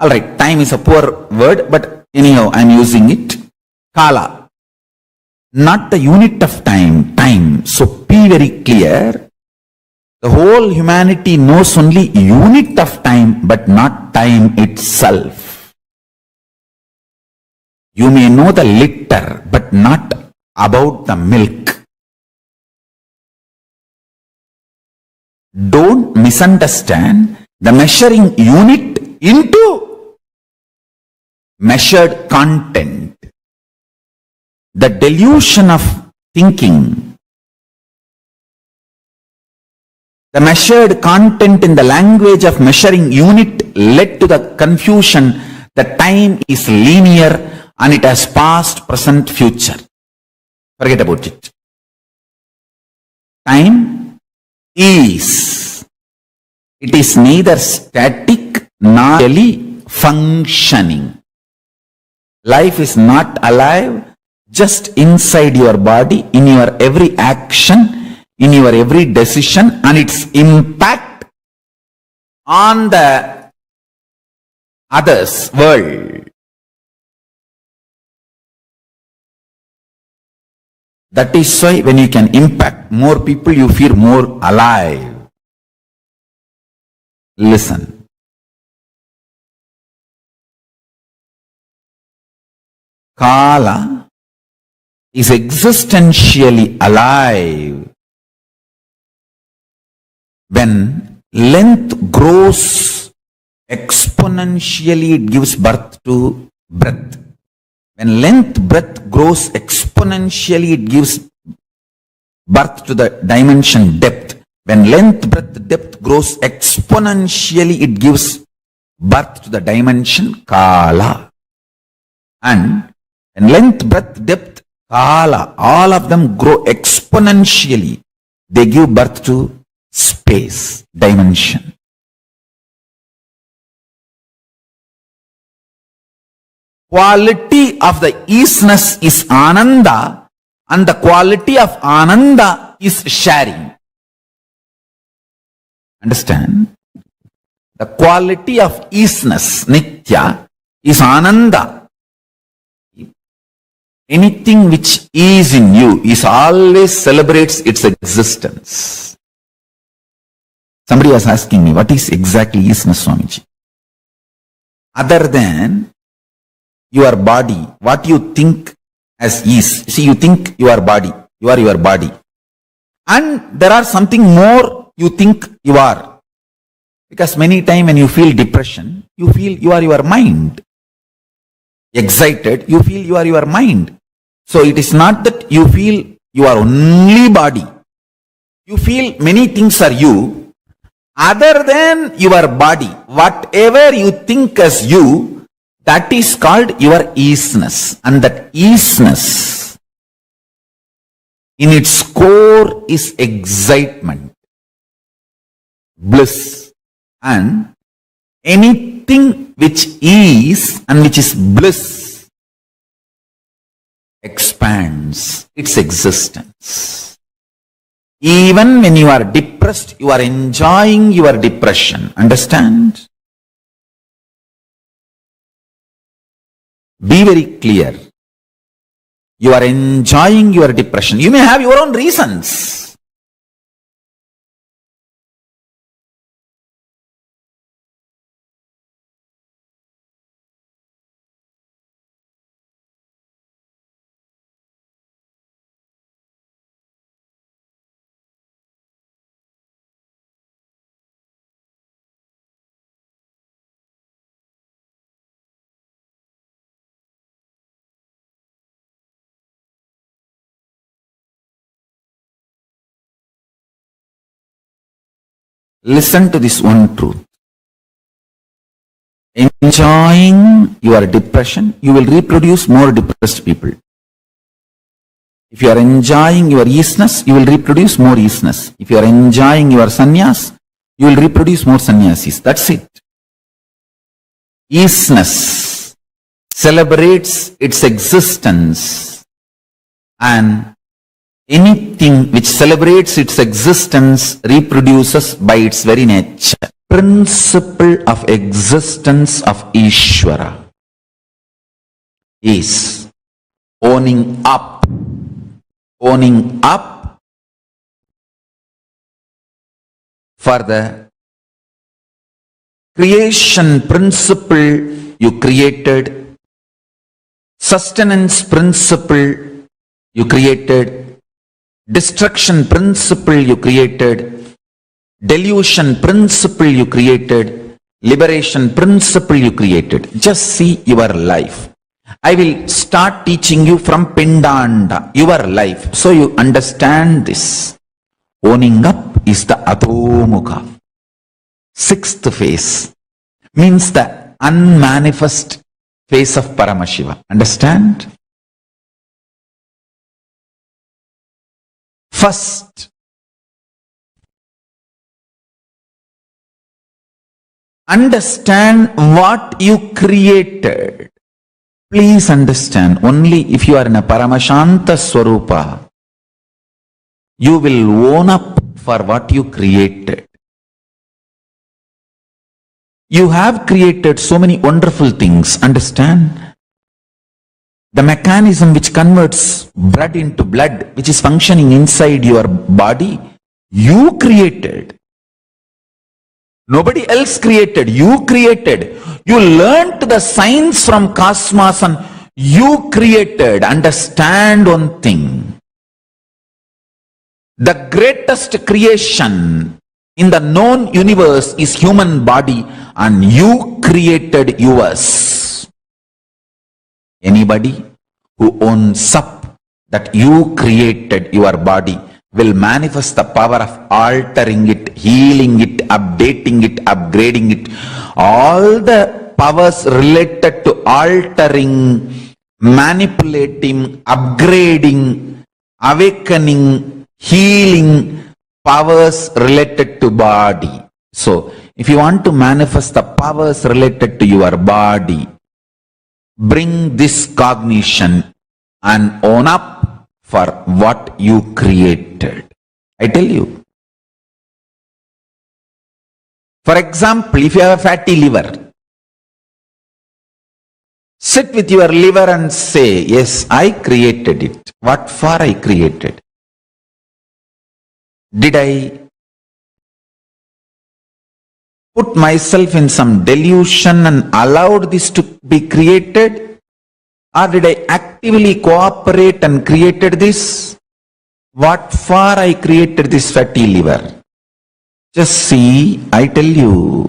Alright, time is a poor word, but anyhow, I am using it. Kala. Not the unit of time, time. So be very clear. The whole humanity knows only unit of time, but not time itself. You may know the liter, but not about the milk. Don't misunderstand the measuring unit into measured content. The delusion of thinking, the measured content in the language of measuring unit led to the confusion that time is linear and it has past, present, future. Forget about it. Time is. It is neither static nor really functioning. Life is not alive just inside your body, in your every action, in your every decision, and its impact on the others' world. That is why when you can impact more people, you feel more alive. Listen. Kala is existentially alive when length grows exponentially. It gives birth to breadth. When breadth grows exponentially, it gives birth to the dimension depth. When length, breadth, depth grows exponentially, it gives birth to the dimension Kala. And when length, breadth, depth, Kala, all of them grow exponentially, they give birth to space, dimension. Quality of the isness is Ananda, and the quality of Ananda is sharing. Understand? The quality of isness, Nitya, is Ananda. Anything which is in you is always celebrates its existence. Somebody was asking me, what is exactly isness, Swamiji? Other than your body, what you think as is. See, you think you are body, you are your body. And there are something more you think you are. Because many times when you feel depression, you feel you are your mind. Excited, you feel you are your mind. So it is not that you feel you are only body. You feel many things are you other than your body. Whatever you think as you, that is called your isness. And that isness in its core is excitement, bliss. And anything which is and which is bliss expands its existence. Even when you are depressed, you are enjoying your depression. Understand? Be very clear. You are enjoying your depression. You may have your own reasons. Listen to this one truth. Enjoying your depression, you will reproduce more depressed people. If you are enjoying your easiness, you will reproduce more easiness. If you are enjoying your sannyas, you will reproduce more sannyasis. That's it. Easiness celebrates its existence, and anything which celebrates its existence reproduces by its very nature. Principle of existence of Ishvara is owning up for the creation principle you created, sustenance principle you created, destruction principle you created, delusion principle you created, liberation principle you created. Just see your life. I will start teaching you from Pindanda, your life, so you understand this. Owning up is the Adhomukha. Sixth phase means the unmanifest phase of Paramashiva. Understand? First, understand what you created. Please understand, only if you are in a Paramashanta Swarupa, you will own up for what you created. You have created so many wonderful things, understand? The mechanism which converts blood into blood, which is functioning inside your body, you created. Nobody else created, you created. You learnt the science from cosmos and you created. Understand one thing. The greatest creation in the known universe is human body, and you created yours. Anybody who owns up that you created your body, will manifest the power of altering it, healing it, updating it, upgrading it. All the powers related to altering, manipulating, upgrading, awakening, healing, powers related to body. So, if you want to manifest the powers related to your body, bring this cognition and own up for what you created. I tell you. For example, if you have a fatty liver, sit with your liver and say, yes, I created it. What for I created? Did I put myself in some delusion and allowed this to be created? Or did I actively cooperate and created this? What for I created this fatty liver? Just see, I tell you,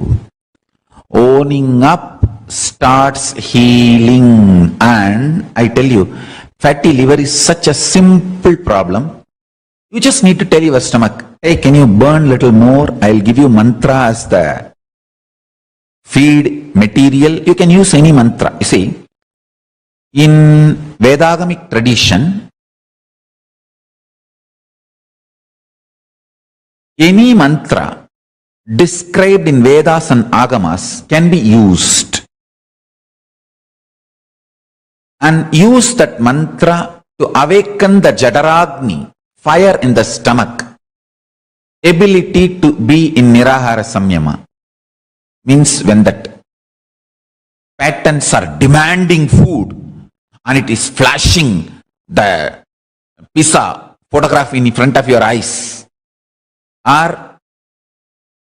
owning up starts healing. And I tell you, fatty liver is such a simple problem. You just need to tell your stomach, hey, can you burn little more? I'll give you mantra as the feed material. You can use any mantra. You see, in Vedagamic tradition, any mantra described in Vedas and Agamas can be used. And use that mantra to awaken the Jadaragni, fire in the stomach, ability to be in Nirahara Samyama. Means when that patterns are demanding food and it is flashing the pizza photograph in front of your eyes, or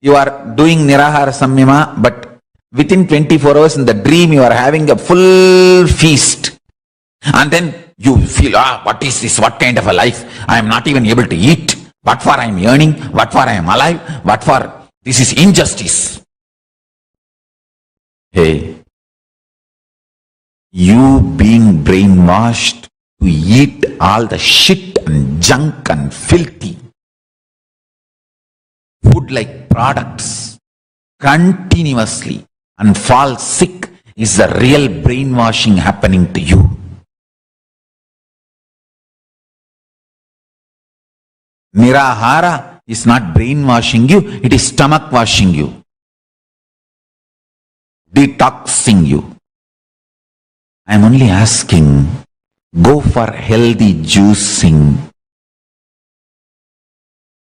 you are doing Nirahara Samyama, but within 24 hours in the dream you are having a full feast, and then you feel, what is this? What kind of a life? I am not even able to eat. What for I am earning? What for I am alive? What for? This is injustice. Hey, you being brainwashed to eat all the shit and junk and filthy food like products continuously and fall sick is the real brainwashing happening to you. Nirahara is not brainwashing you, it is stomach washing you, detoxing you. I am only asking, go for healthy juicing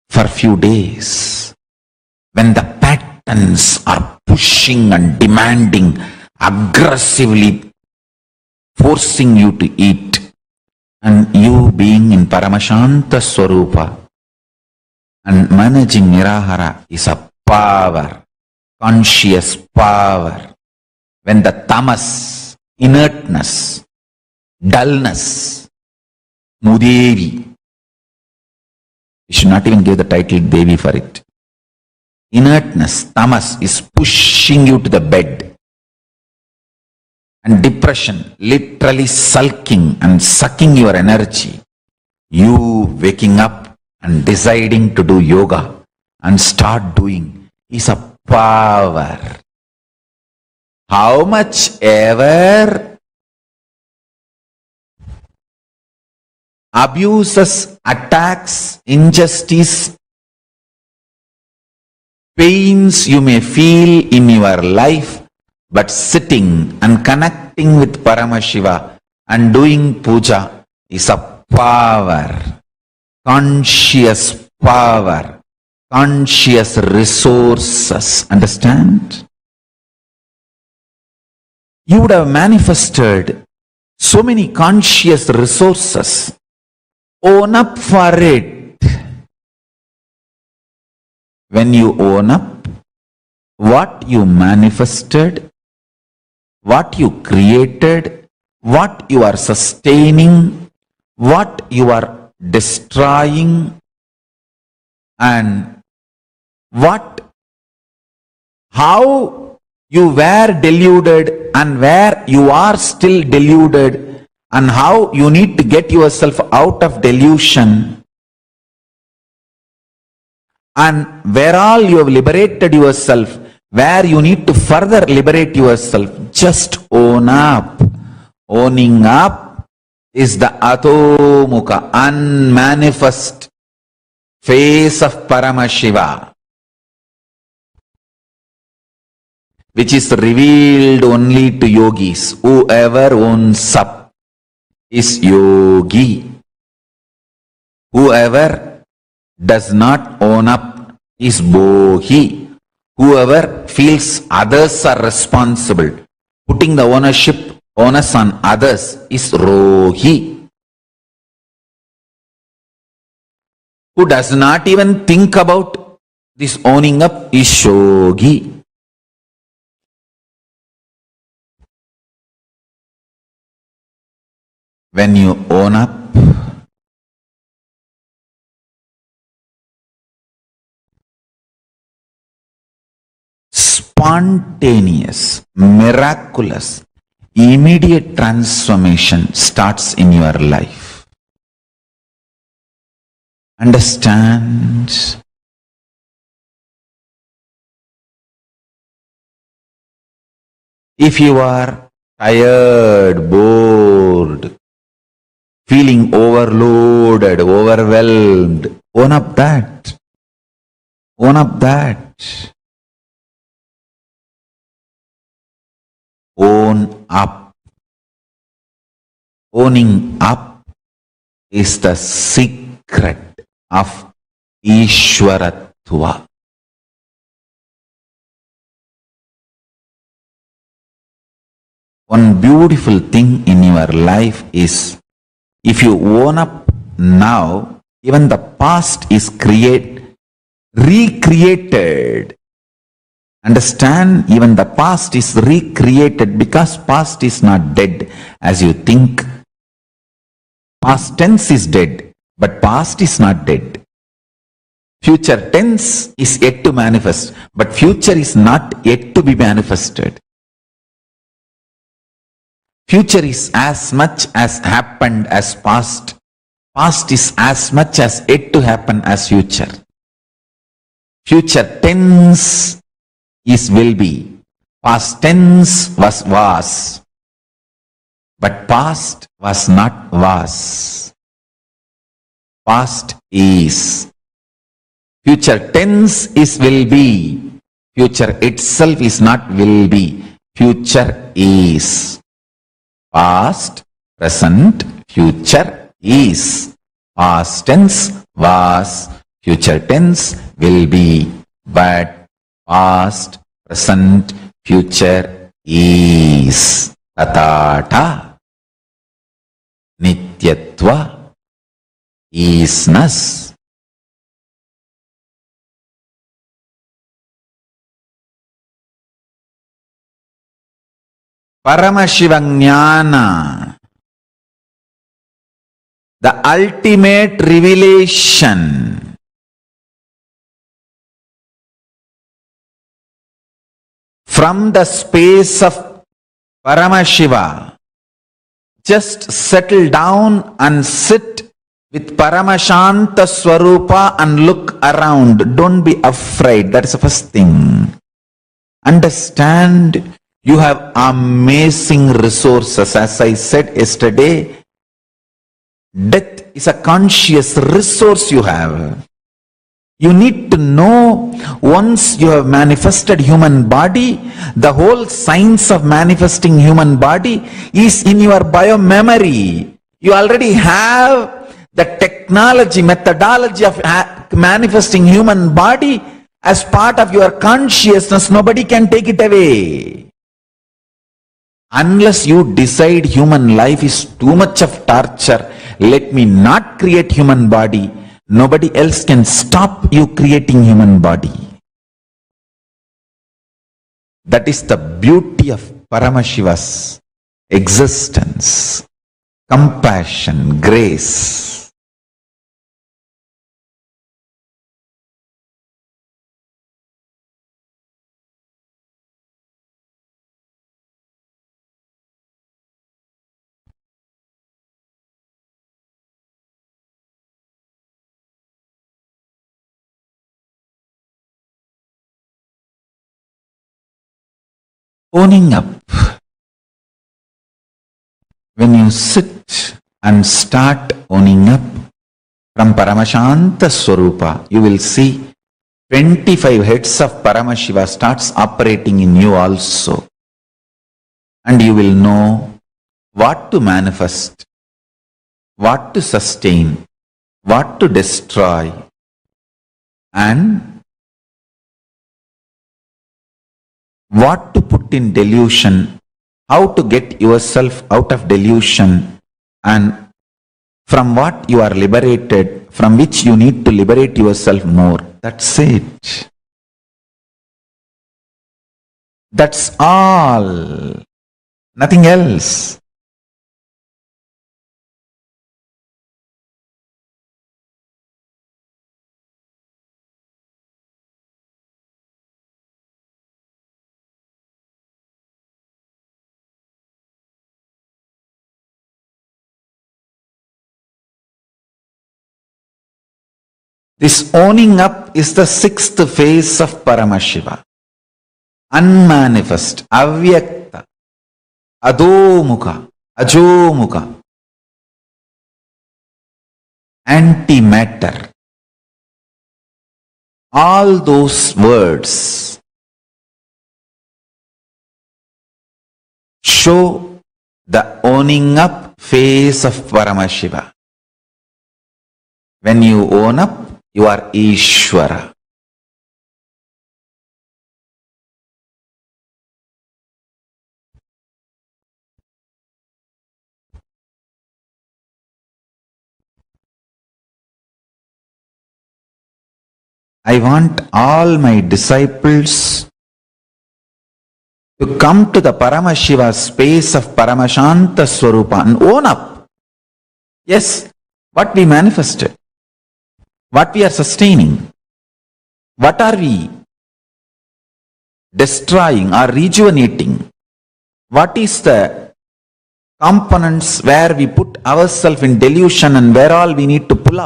for a few days. When the patterns are pushing and demanding, aggressively forcing you to eat, and you being in Paramashanta Swarupa and managing Nirahara is a power, conscious power. When the tamas, inertness, dullness, Mudevi, you should not even give the title Devi for it. Inertness, tamas is pushing you to the bed. And depression, literally sulking and sucking your energy. You waking up and deciding to do yoga and start doing is a power. How much ever abuses, attacks, injustice, pains you may feel in your life, but sitting and connecting with Paramashiva and doing puja is a power, conscious power, conscious resources. Understand? You would have manifested so many conscious resources. Own up for it. When you own up what you manifested, what you created, what you are sustaining, what you are destroying, and how you were deluded and where you are still deluded, and how you need to get yourself out of delusion. And where all you have liberated yourself, where you need to further liberate yourself, just own up. Owning up is the atomukha, unmanifest face of Paramashiva, which is revealed only to yogis. Whoever owns up is yogi. Whoever does not own up is bohi. Whoever feels others are responsible, putting the onus on others, is rohi. Who does not even think about this owning up is shogi. When you own up, spontaneous, miraculous, immediate transformation starts in your life. Understand? If you are tired, bored, feeling overloaded, overwhelmed, own up that. Own up that. Own up. Owning up is the secret of Ishwaratva. One beautiful thing in your life is, if you own up now, even the past is recreated. Understand? Even the past is recreated, because past is not dead as you think. Past tense is dead, but past is not dead. Future tense is yet to manifest, but future is not yet to be manifested. Future is as much as happened as past. Past is as much as yet to happen as future. Future tense is will be. Past tense was. But past was not was. Past is. Future tense is will be. Future itself is not will be. Future is. Past, present, future is. Past tense was. Future tense will be. But past, present, future is. Tatata. Nityatva. Isness. Paramashivoham, the ultimate revelation, from the space of Paramashiva. Just settle down and sit with Paramashanta Swarupa and look around. Don't be afraid. That is the first thing. Understand, you have amazing resources. As I said yesterday, death is a conscious resource you have. You need to know, once you have manifested human body, the whole science of manifesting human body is in your bio-memory. You already have the technology, methodology of manifesting human body as part of your consciousness. Nobody can take it away. Unless you decide human life is too much of torture, let me not create human body, nobody else can stop you creating human body. That is the beauty of Paramashiva's existence, compassion, grace. owning up. When you sit and start owning up from Paramashanta Swarupa, you will see 25 heads of Paramashiva starts operating in you also. And you will know what to manifest, what to sustain, what to destroy, and what to put in delusion, how to get yourself out of delusion, and from what you are liberated, from which you need to liberate yourself more. That's it. That's all. Nothing else. This owning up is the sixth phase of Paramashiva. Unmanifest, avyakta, adomukha, ajomukha, antimatter. All those words show the owning up phase of Paramashiva. When you own up, you are Ishvara. I want all my disciples to come to the Paramashiva space of Paramashanta Swarupa and own up. Yes, what we manifested, what we are sustaining, what are we destroying or rejuvenating, what is the components where we put ourselves in delusion and where all we need to pull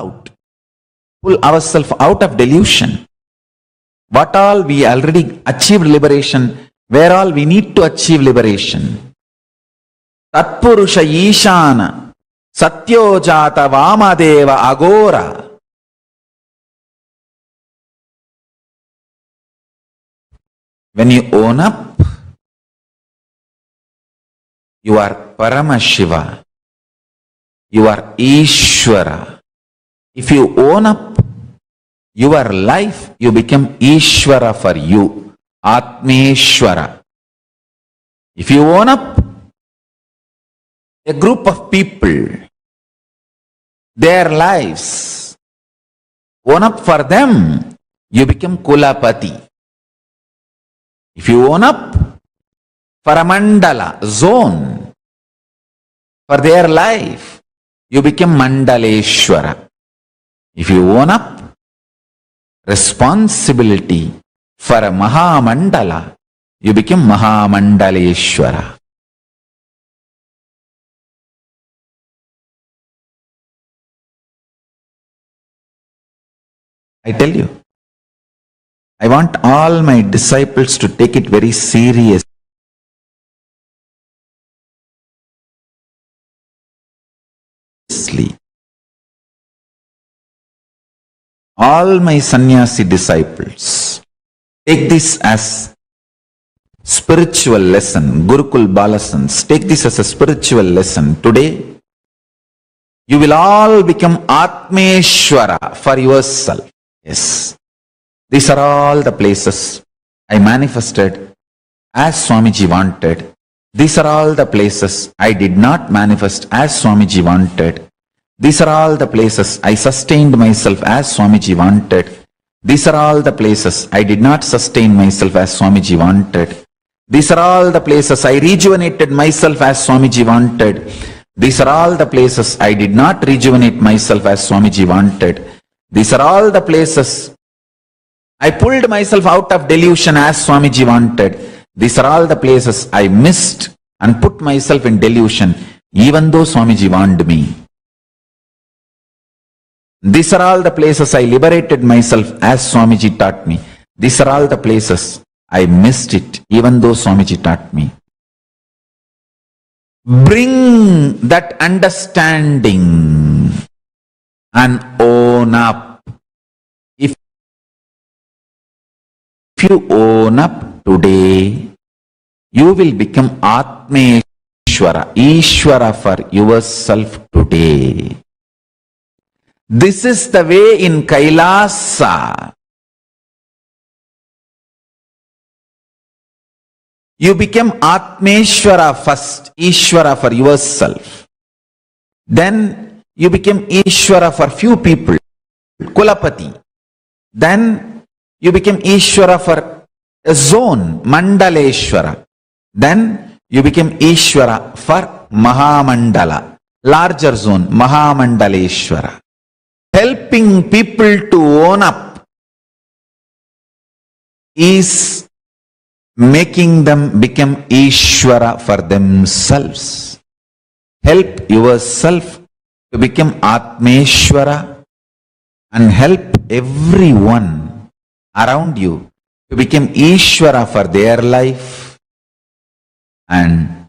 ourselves out of delusion. What all we already achieved liberation, where all we need to achieve liberation. Tatpurusha Ishana, Satyojata Vamadeva Agora. When you own up, you are Paramashiva, you are Ishvara. If you own up your life, you become Ishvara for you, Atmeshwara. If you own up a group of people, their lives, own up for them, you become Kulapati. If you own up for a mandala, zone, for their life, you become Mandaleshwara. If you own up responsibility for a Mahamandala, you become Mahamandaleshwara. I tell you, I want all my disciples to take it very seriously. All my sannyasi disciples, take this as spiritual lesson. Gurukul Balasans, take this as a spiritual lesson. Today, you will all become Atmeshwara for yourself. Yes. These are all the places I manifested as Swamiji wanted. These are all the places I did not manifest as Swamiji wanted. These are all the places I sustained myself as Swamiji wanted. These are all the places I did not sustain myself as Swamiji wanted. These are all the places I rejuvenated myself as Swamiji wanted. These are all the places I did not rejuvenate myself as Swamiji wanted. These are all the places I pulled myself out of delusion as Swamiji wanted. These are all the places I missed and put myself in delusion even though Swamiji warned me. These are all the places I liberated myself as Swamiji taught me. These are all the places I missed it, even though Swamiji taught me. Bring that understanding and own up. If you own up today, you will become Atmeshwara, Ishwara for yourself today. This is the way in KAILASA. You become Atmeshwara first, Ishwara for yourself. Then you become Ishwara for few people, Kulapati. Then you become Ishwara for a zone, Mandaleshwara. Then you become Ishwara for Mahamandala, larger zone, Mahamandaleshwara. Helping people to own up is making them become Ishwara for themselves. Help yourself to become Atmeshwara and help everyone around you to become Ishwara for their life, and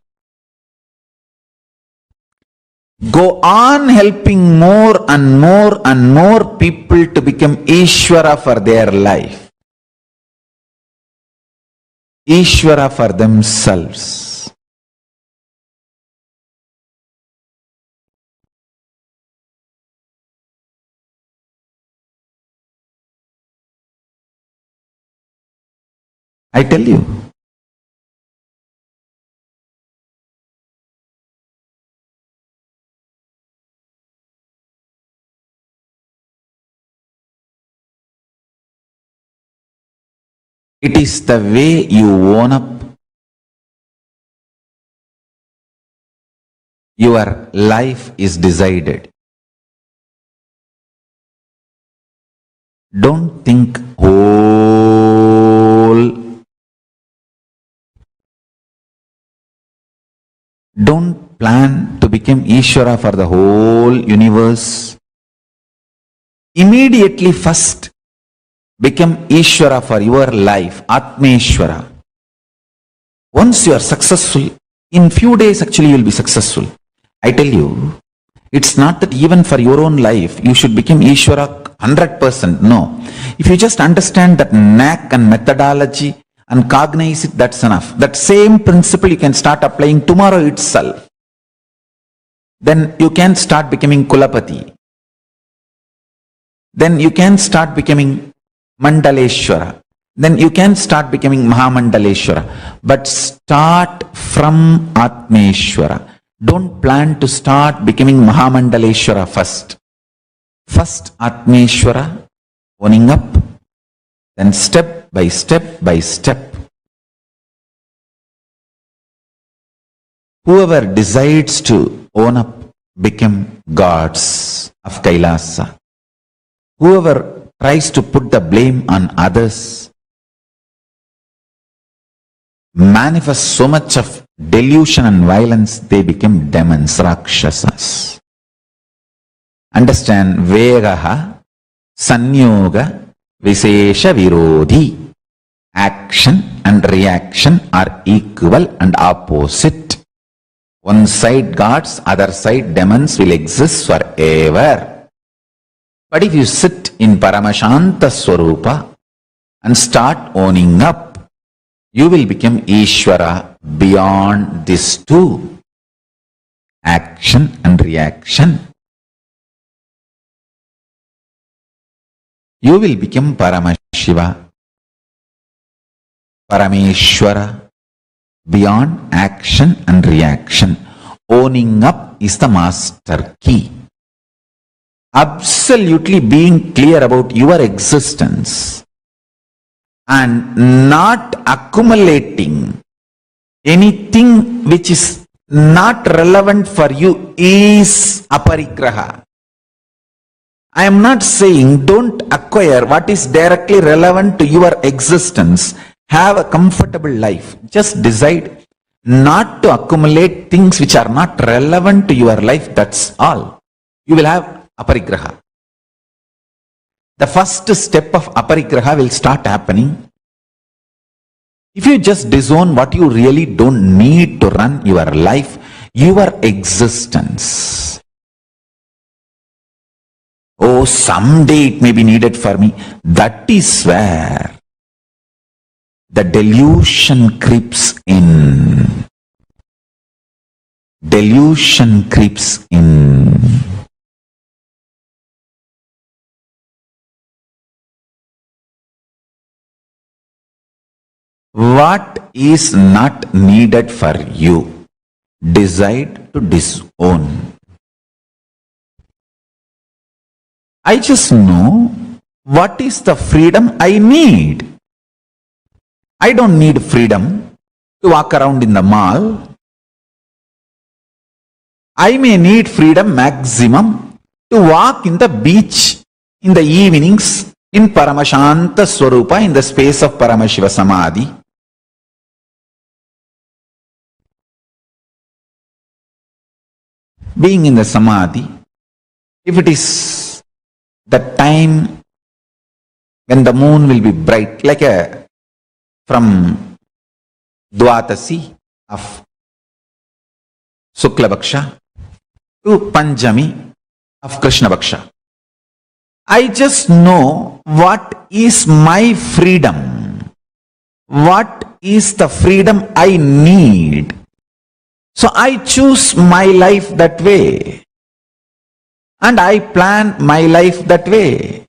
go on helping more and more and more people to become Ishwara for their life, Ishwara for themselves. I tell you, it is the way you own up, your life is decided. Don't think whole. Don't plan to become Ishvara for the whole universe. Immediately first become Ishvara for your life, Atmeshwara. Once you are successful, in few days actually you will be successful. I tell you, it's not that even for your own life you should become Ishvara 100%. No. If you just understand that knack and methodology and cognize it, that's enough. That same principle you can start applying tomorrow itself. Then you can start becoming Kulapati. Then you can start becoming Mandaleshwara. Then you can start becoming Mahamandaleshwara. But start from Atmeshwara. Don't plan to start becoming Mahamandaleshwara first. First Atmeshwara, owning up, then step by step by step. Whoever decides to own up become gods of KAILASA. Whoever tries to put the blame on others manifests so much of delusion and violence, they become demons, rakshasas. Understand, vegaha, sanyoga, visesha virodhi. Action and reaction are equal and opposite. One side gods, other side demons will exist forever. But if you sit in Paramashanta Swarupa and start owning up, you will become Ishvara beyond these two, action and reaction. You will become Paramashiva, Parameshwara, beyond action and reaction. Owning up is the master key. Absolutely being clear about your existence and not accumulating anything which is not relevant for you is aparigraha. I am not saying don't acquire what is directly relevant to your existence. Have a comfortable life. Just decide not to accumulate things which are not relevant to your life. That's all. You will have aparigraha. The first step of aparigraha will start happening If you just disown what you really don't need to run your life, your existence. Oh, someday it may be needed for me. That is where the delusion creeps in. Delusion creeps in. What is not needed for you, decide to disown. I just know what is the freedom I need. I don't need freedom to walk around in the mall. I may need freedom maximum to walk in the beach in the evenings in Paramashanta Swarupa, in the space of Paramashiva Samadhi. Being in the Samadhi, if it is the time when the moon will be bright, like from Dvatasi of Shukla Bhaksha to Panjami of Krishna Bhaksha, I just know what is my freedom, what is the freedom I need. So I choose my life that way, and I plan my life that way.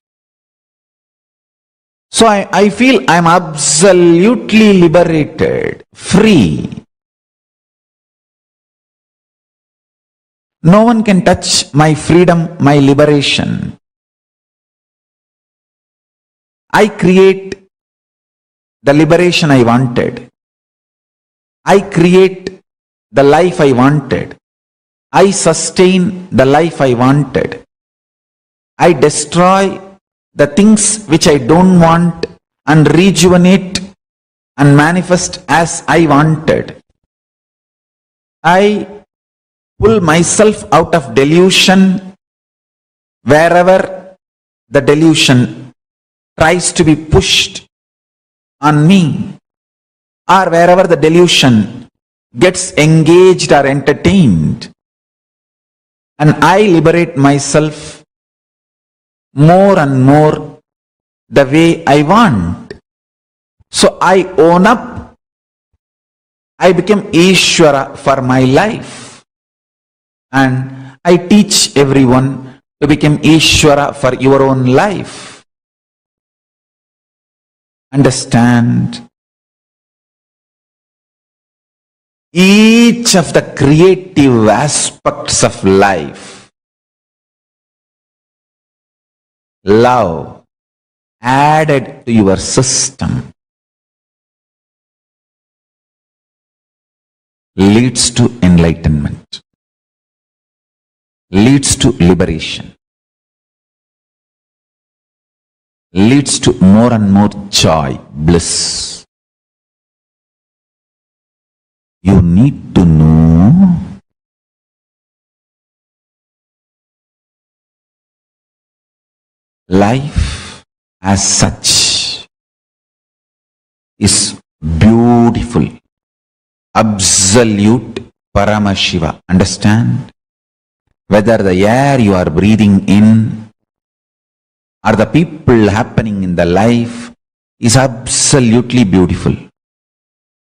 So I feel I am absolutely liberated, free. No one can touch my freedom, my liberation. I create the liberation I wanted. I create the life I wanted. I sustain the life I wanted. I destroy the things which I don't want and rejuvenate and manifest as I wanted. I pull myself out of delusion wherever the delusion tries to be pushed on me, or wherever the delusion gets engaged or entertained, and I liberate myself more and more the way I want. So I own up. I become Ishvara for my life, and I teach everyone to become Ishvara for your own life. Understand? Each of the creative aspects of life, love added to your system, leads to enlightenment, leads to liberation, leads to more and more joy, bliss. You need to know life as such is beautiful, absolute Paramashiva. Understand? Whether the air you are breathing in or the people happening in the life is absolutely beautiful.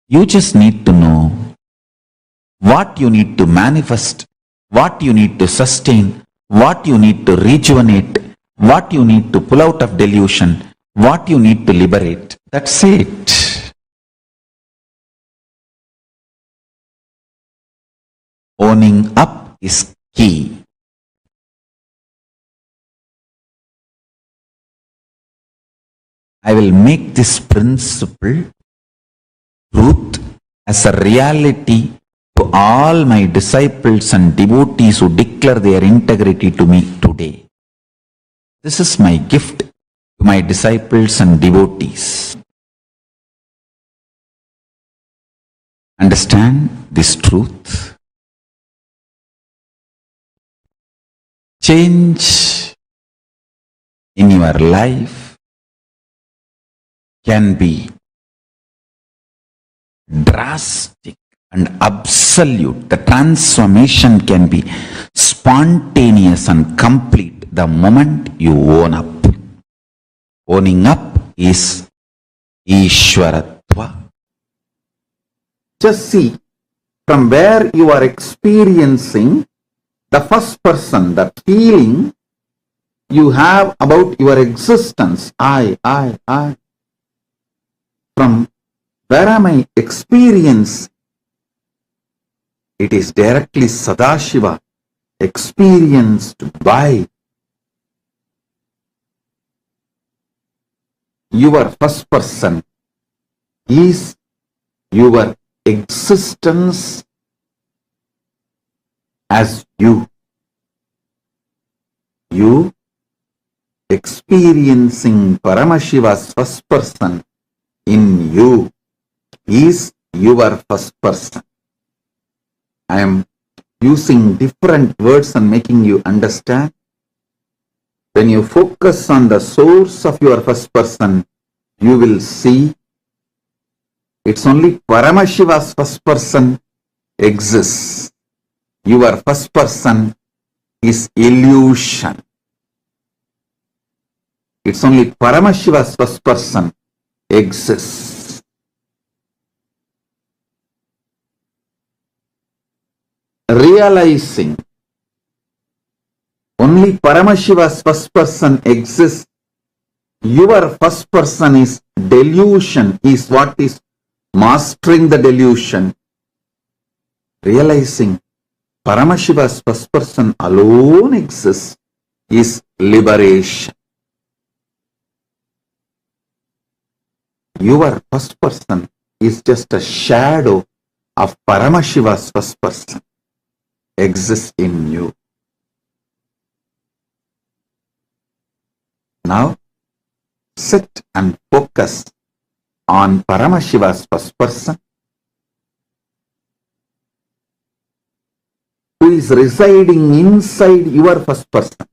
You just need to know what you need to manifest, what you need to sustain, what you need to rejuvenate, what you need to pull out of delusion, what you need to liberate. That's it. Owning up is key. I will make this principle, truth, as a reality to all my disciples and devotees who declare their integrity to me today. This is my gift to my disciples and devotees. Understand this truth. Change in your life can be drastic and absolute. The transformation can be spontaneous and complete the moment you own up. Owning up is Ishwaratva. Just see from where you are experiencing the first person, the feeling you have about your existence. I. From where am I experiencing? It is directly Sadashiva, experienced by your first person is your existence as you. You experiencing Paramashiva's first person in you is your first person. I am using different words and making you understand. When you focus on the source of your first person, you will see it's only Paramashiva's first person exists. Your first person is illusion. It's only Paramashiva's first person exists. Realizing only Paramashiva's first person exists, your first person is delusion, is what is mastering the delusion. Realizing Paramashiva's first person alone exists is liberation. Your first person is just a shadow of Paramashiva's first person exists in you. Now, sit and focus on Paramashiva's first person who is residing inside your first person.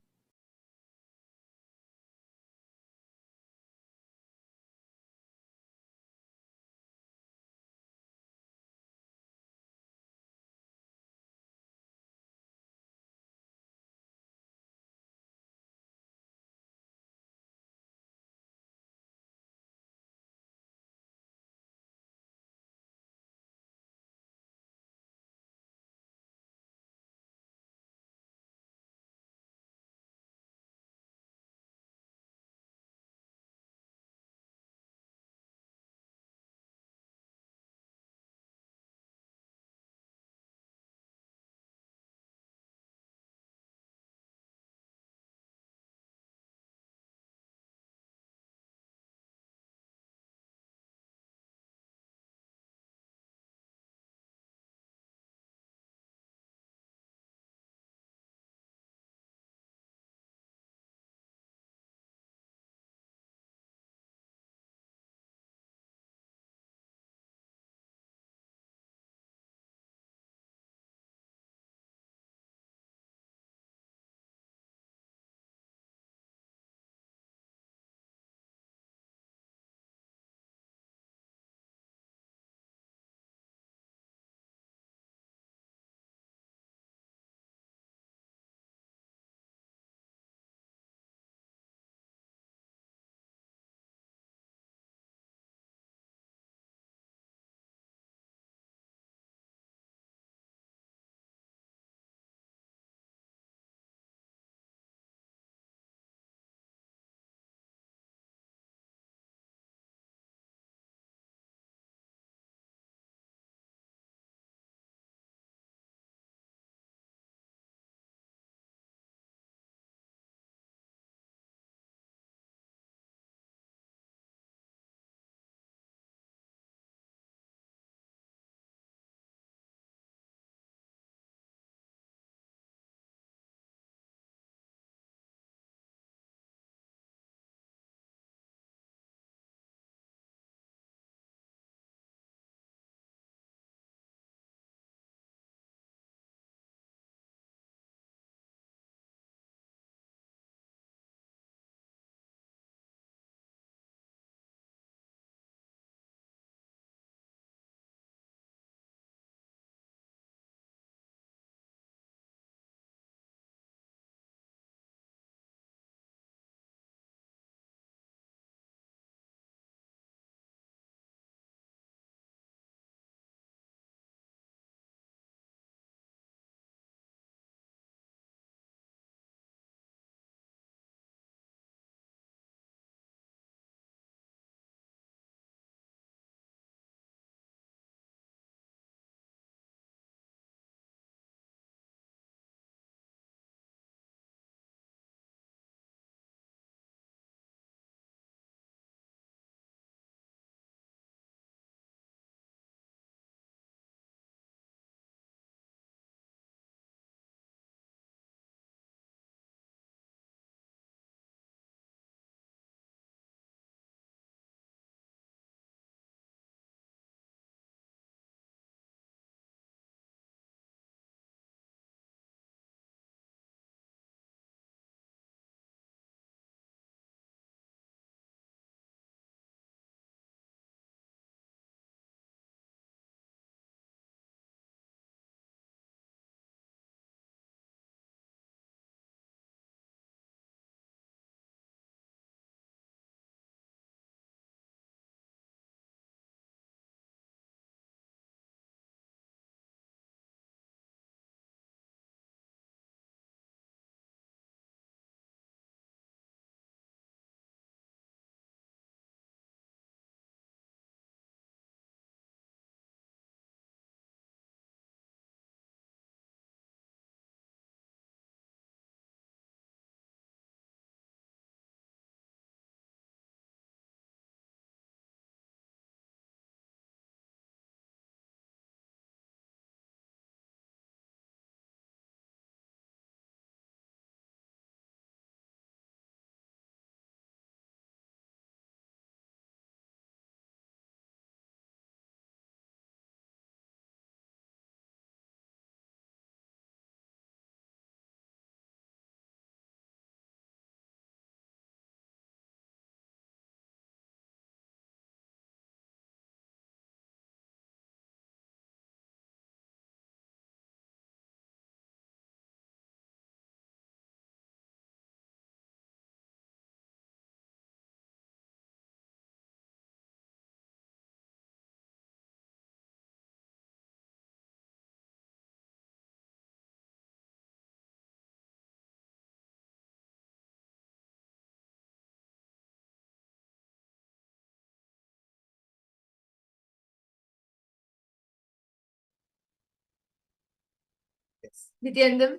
Nithyananda,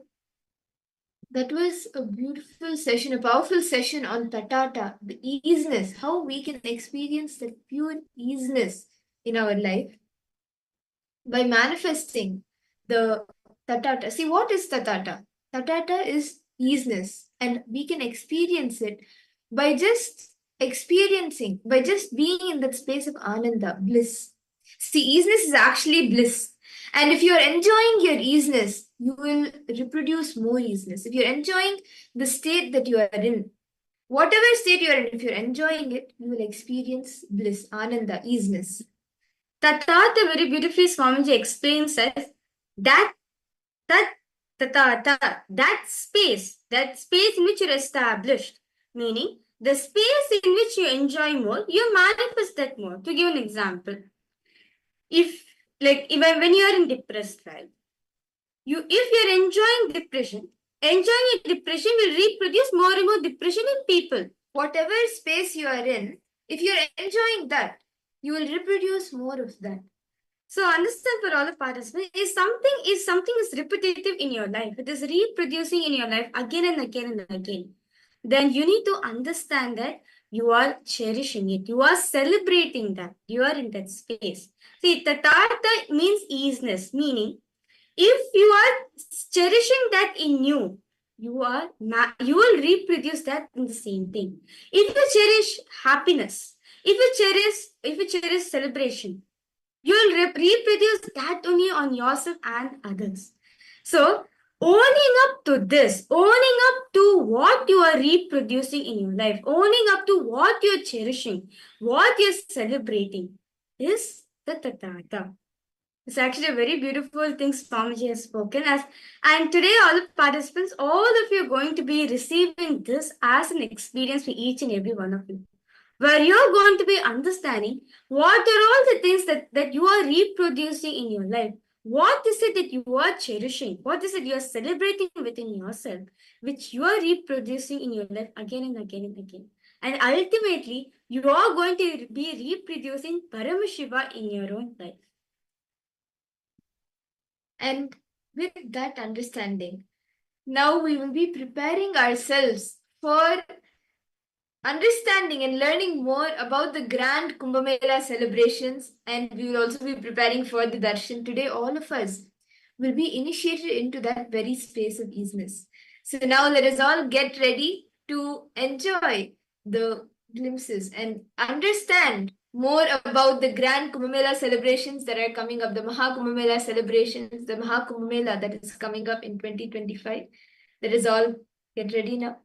that was a beautiful session, a powerful session on tatata, the easiness, how we can experience the pure easiness in our life by manifesting the tatata. See, what is tatata? Tatata is easiness, and we can experience it by just experiencing, by just being in that space of ananda, bliss. See, easiness is actually bliss. And if you're enjoying your easiness, you will reproduce more easiness. If you're enjoying the state that you are in, whatever state you are in, if you're enjoying it, you will experience bliss, ananda, easiness. Tathata very beautifully Swamiji explains us that that tatata, that space in which you're established, meaning the space in which you enjoy more, you manifest that more. To give an example, if like even when you are in depressed, right? If you're enjoying depression, enjoying a depression will reproduce more and more depression in people. Whatever space you are in, if you're enjoying that, you will reproduce more of that. So understand for all the participants, if something is repetitive in your life, it is reproducing in your life again and again and again, then you need to understand that you are cherishing it, you are celebrating that, you are in that space. See, tatata means easiness, meaning if you are cherishing that in you, you will reproduce that in the same thing. If you cherish happiness, if you cherish celebration, you will reproduce that only on yourself and others. So, owning up to this, owning up to what you are reproducing in your life, owning up to what you're cherishing, what you're celebrating is the tatata. It's actually a very beautiful thing Swamiji has spoken as. And today, all the participants, all of you are going to be receiving this as an experience for each and every one of you, where you're going to be understanding what are all the things that you are reproducing in your life. What is it that you are cherishing? What is it you are celebrating within yourself, which you are reproducing in your life again and again and again? And ultimately, you are going to be reproducing Paramashiva in your own life. And with that understanding, now we will be preparing ourselves for understanding and learning more about the grand Kumbh Mela celebrations, and we will also be preparing for the darshan. Today, all of us will be initiated into that very space of easiness. So now let us all get ready to enjoy the glimpses and understand more about the grand Kumbh Mela celebrations that are coming up, the Maha Kumbh Mela celebrations, the Maha Kumbh Mela that is coming up in 2025. Let us all get ready now.